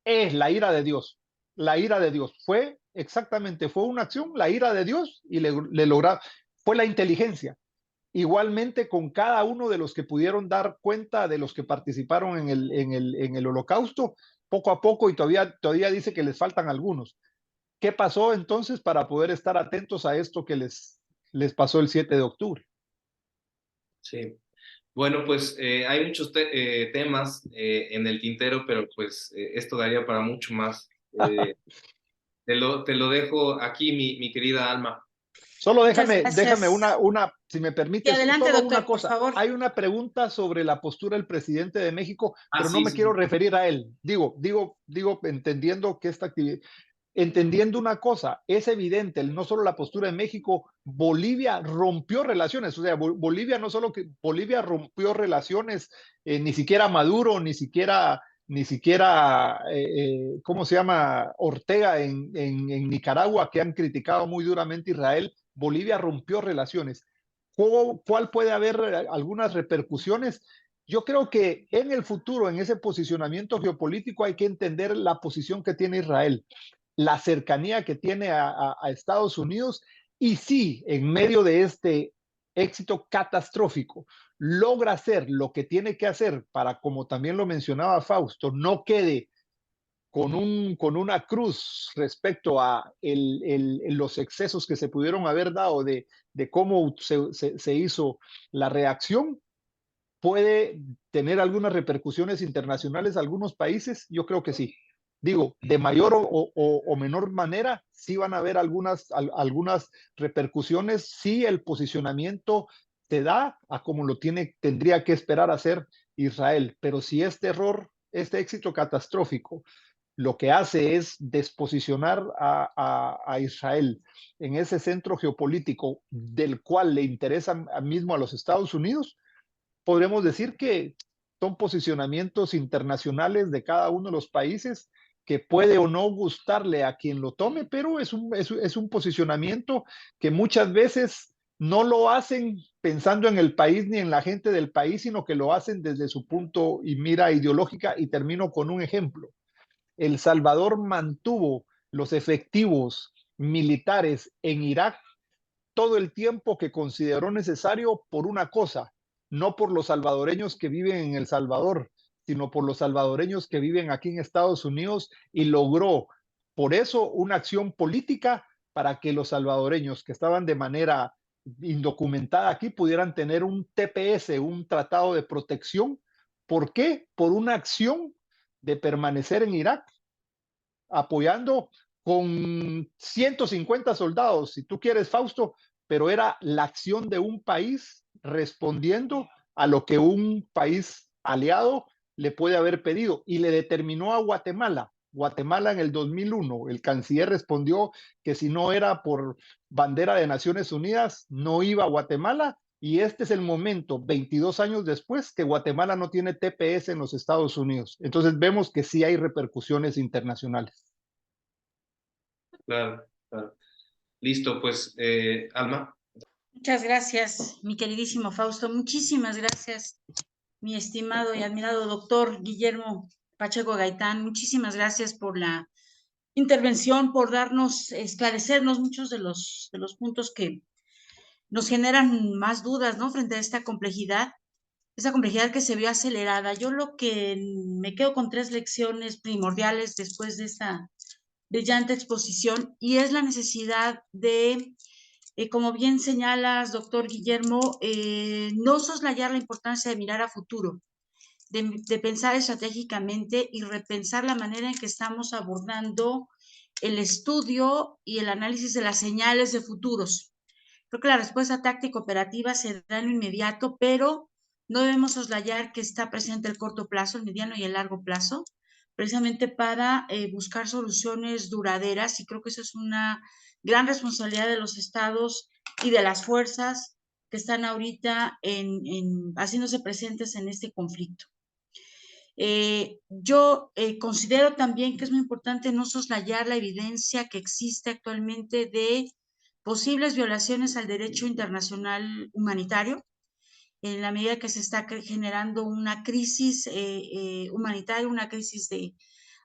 Es la ira de Dios. La ira de Dios fue exactamente, fue una acción, la ira de Dios, y le lograron, fue la inteligencia. Igualmente con cada uno de los que pudieron dar cuenta de los que participaron en el holocausto, poco a poco, y todavía dice que les faltan algunos. ¿Qué pasó entonces para poder estar atentos a esto que les pasó el 7 de octubre? Sí. Bueno, pues hay muchos temas en el tintero, pero pues esto daría para mucho más. Te lo dejo aquí, mi querida Alma. Solo Muchas déjame gracias. si me Y permites, adelante, solo una doctor, por cosa. favor. Hay una pregunta sobre la postura del presidente de México, Ah, pero no sí, me quiero sí. referir a él. Digo, entendiendo que esta actividad, entendiendo una cosa, es evidente, no solo la postura de México, Bolivia rompió relaciones. O sea, Bolivia no solo que Bolivia rompió relaciones, ni siquiera Maduro, ni siquiera, ¿cómo se llama? Ortega en Nicaragua, que han criticado muy duramente a Israel. Bolivia rompió relaciones. ¿Cuál puede haber algunas repercusiones? Yo creo que en el futuro, en ese posicionamiento geopolítico, hay que entender la posición que tiene Israel, la cercanía que tiene a Estados Unidos, y sí, en medio de este éxito catastrófico, logra hacer lo que tiene que hacer para, como también lo mencionaba Fausto, no quede con una cruz respecto a los excesos que se pudieron haber dado de cómo se hizo la reacción, puede tener algunas repercusiones internacionales a algunos países. Yo creo que sí. Digo, de mayor o menor manera, sí van a haber algunas repercusiones si el posicionamiento se da a como tendría que esperar hacer Israel. Pero si este error, este éxito catastrófico, lo que hace es desposicionar a Israel en ese centro geopolítico del cual le interesa mismo a los Estados Unidos, podremos decir que son posicionamientos internacionales de cada uno de los países que puede o no gustarle a quien lo tome, pero es un posicionamiento que muchas veces no lo hacen pensando en el país ni en la gente del país, sino que lo hacen desde su punto y mira ideológica. Y termino con un ejemplo. El Salvador mantuvo los efectivos militares en Irak todo el tiempo que consideró necesario por una cosa, no por los salvadoreños que viven en El Salvador, sino por los salvadoreños que viven aquí en Estados Unidos, y logró por eso una acción política para que los salvadoreños que estaban de manera indocumentada aquí pudieran tener un TPS, un tratado de protección. ¿Por qué? Por una acción de permanecer en Irak apoyando con 150 soldados, si tú quieres, Fausto, pero era la acción de un país respondiendo a lo que un país aliado le puede haber pedido, y le determinó a Guatemala. Guatemala en el 2001, el canciller respondió que si no era por bandera de Naciones Unidas, no iba a Guatemala, y este es el momento, 22 años después, que Guatemala no tiene TPS en los Estados Unidos. Entonces vemos que sí hay repercusiones internacionales. Claro, claro. Listo, pues, Alma. Muchas gracias, mi queridísimo Fausto. Muchísimas gracias, mi estimado y admirado doctor Guillermo Pacheco Gaitán. Muchísimas gracias por la intervención, por darnos, esclarecernos muchos de los puntos que nos generan más dudas, ¿no? Frente a esta complejidad que se vio acelerada. Yo lo que me quedo con 3 lecciones primordiales después de esta brillante exposición, y es la necesidad de, como bien señalas, doctor Guillermo, no soslayar la importancia de mirar a futuro, de pensar estratégicamente y repensar la manera en que estamos abordando el estudio y el análisis de las señales de futuros. Creo que la respuesta táctica operativa se da en lo inmediato, pero no debemos soslayar que está presente el corto plazo, el mediano y el largo plazo, precisamente para buscar soluciones duraderas, y creo que eso es una gran responsabilidad de los estados y de las fuerzas que están ahorita haciéndose presentes en este conflicto. Yo considero también que es muy importante no soslayar la evidencia que existe actualmente de posibles violaciones al derecho internacional humanitario, en la medida que se está generando una crisis humanitaria, una crisis de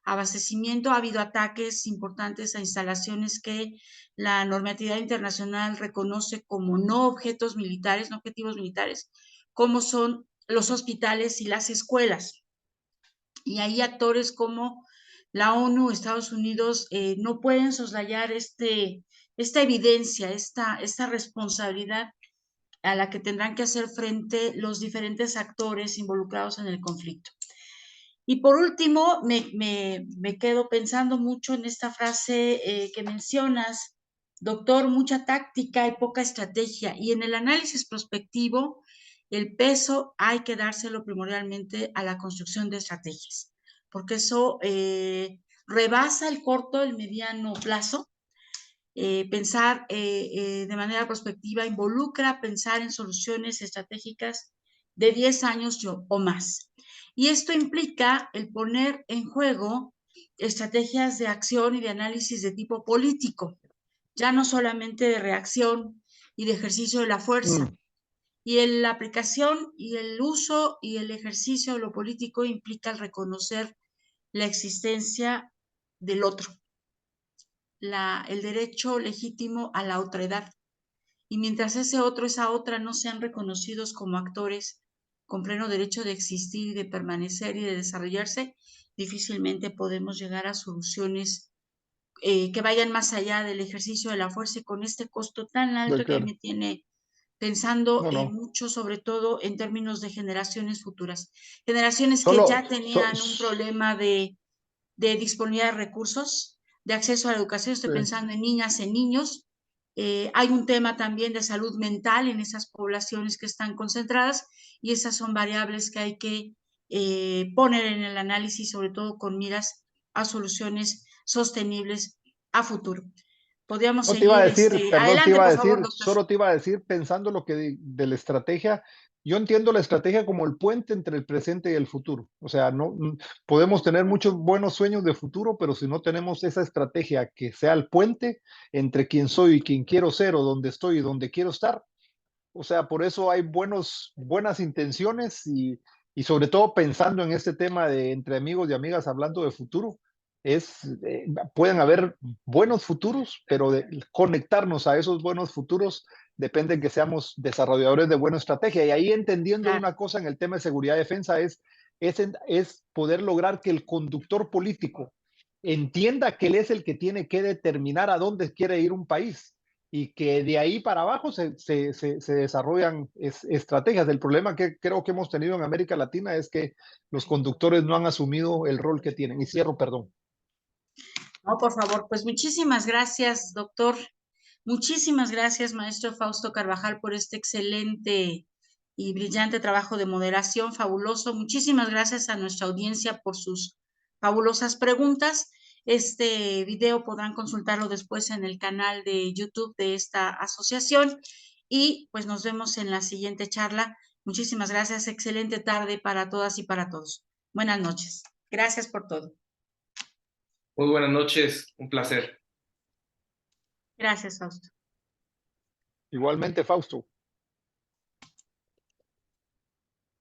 abastecimiento. Ha habido ataques importantes a instalaciones que la normatividad internacional reconoce como no objetos militares, no objetivos militares, como son los hospitales y las escuelas. Y ahí actores como la ONU, Estados Unidos, no pueden soslayar esta evidencia, esta responsabilidad a la que tendrán que hacer frente los diferentes actores involucrados en el conflicto. Y por último, me quedo pensando mucho en esta frase que mencionas, doctor, mucha táctica y poca estrategia. Y en el análisis prospectivo, el peso hay que dárselo primordialmente a la construcción de estrategias, porque eso rebasa el corto, el mediano plazo. Pensar de manera prospectiva involucra pensar en soluciones estratégicas de 10 años o más. Y esto implica el poner en juego estrategias de acción y de análisis de tipo político, ya no solamente de reacción y de ejercicio de la fuerza. Y la aplicación y el uso y el ejercicio de lo político implica el reconocer la existencia del otro, el derecho legítimo a la otredad. Y mientras ese otro, esa otra no sean reconocidos como actores con pleno derecho de existir y de permanecer y de desarrollarse, difícilmente podemos llegar a soluciones que vayan más allá del ejercicio de la fuerza, y con este costo tan alto que me tiene pensando mucho, sobre todo en términos de generaciones futuras. Generaciones que ya tenían un problema de disponibilidad de recursos, de acceso a la educación. Estoy pensando en niñas, en niños. Hay un tema también de salud mental en esas poblaciones que están concentradas, y esas son variables que hay que poner en el análisis, sobre todo con miras a soluciones sostenibles a futuro. Podríamos seguir. Adelante, por favor, doctor. Solo te iba a decir, pensando lo que de la estrategia, yo entiendo la estrategia como el puente entre el presente y el futuro. O sea, no podemos tener muchos buenos sueños de futuro, pero si no tenemos esa estrategia que sea el puente entre quién soy y quién quiero ser, o dónde estoy y dónde quiero estar. O sea, por eso hay buenas intenciones, y sobre todo pensando en este tema de entre amigos y amigas hablando de futuro. pueden haber buenos futuros, pero de conectarnos a esos buenos futuros depende de que seamos desarrolladores de buena estrategia. Y ahí entendiendo Claro. una cosa en el tema de seguridad y defensa es poder lograr que el conductor político entienda que él es el que tiene que determinar a dónde quiere ir un país y que de ahí para abajo se desarrollan estrategias. El problema que creo que hemos tenido en América Latina es que los conductores no han asumido el rol que tienen. Y cierro, perdón. No, por favor, pues muchísimas gracias, doctor. Muchísimas gracias, maestro Fausto Carvajal, por este excelente y brillante trabajo de moderación, fabuloso. Muchísimas gracias a nuestra audiencia por sus fabulosas preguntas. Este video podrán consultarlo después en el canal de YouTube de esta asociación y pues nos vemos en la siguiente charla. Muchísimas gracias. Excelente tarde para todas y para todos. Buenas noches. Gracias por todo. Muy buenas noches, un placer. Gracias, Fausto. Igualmente, Fausto.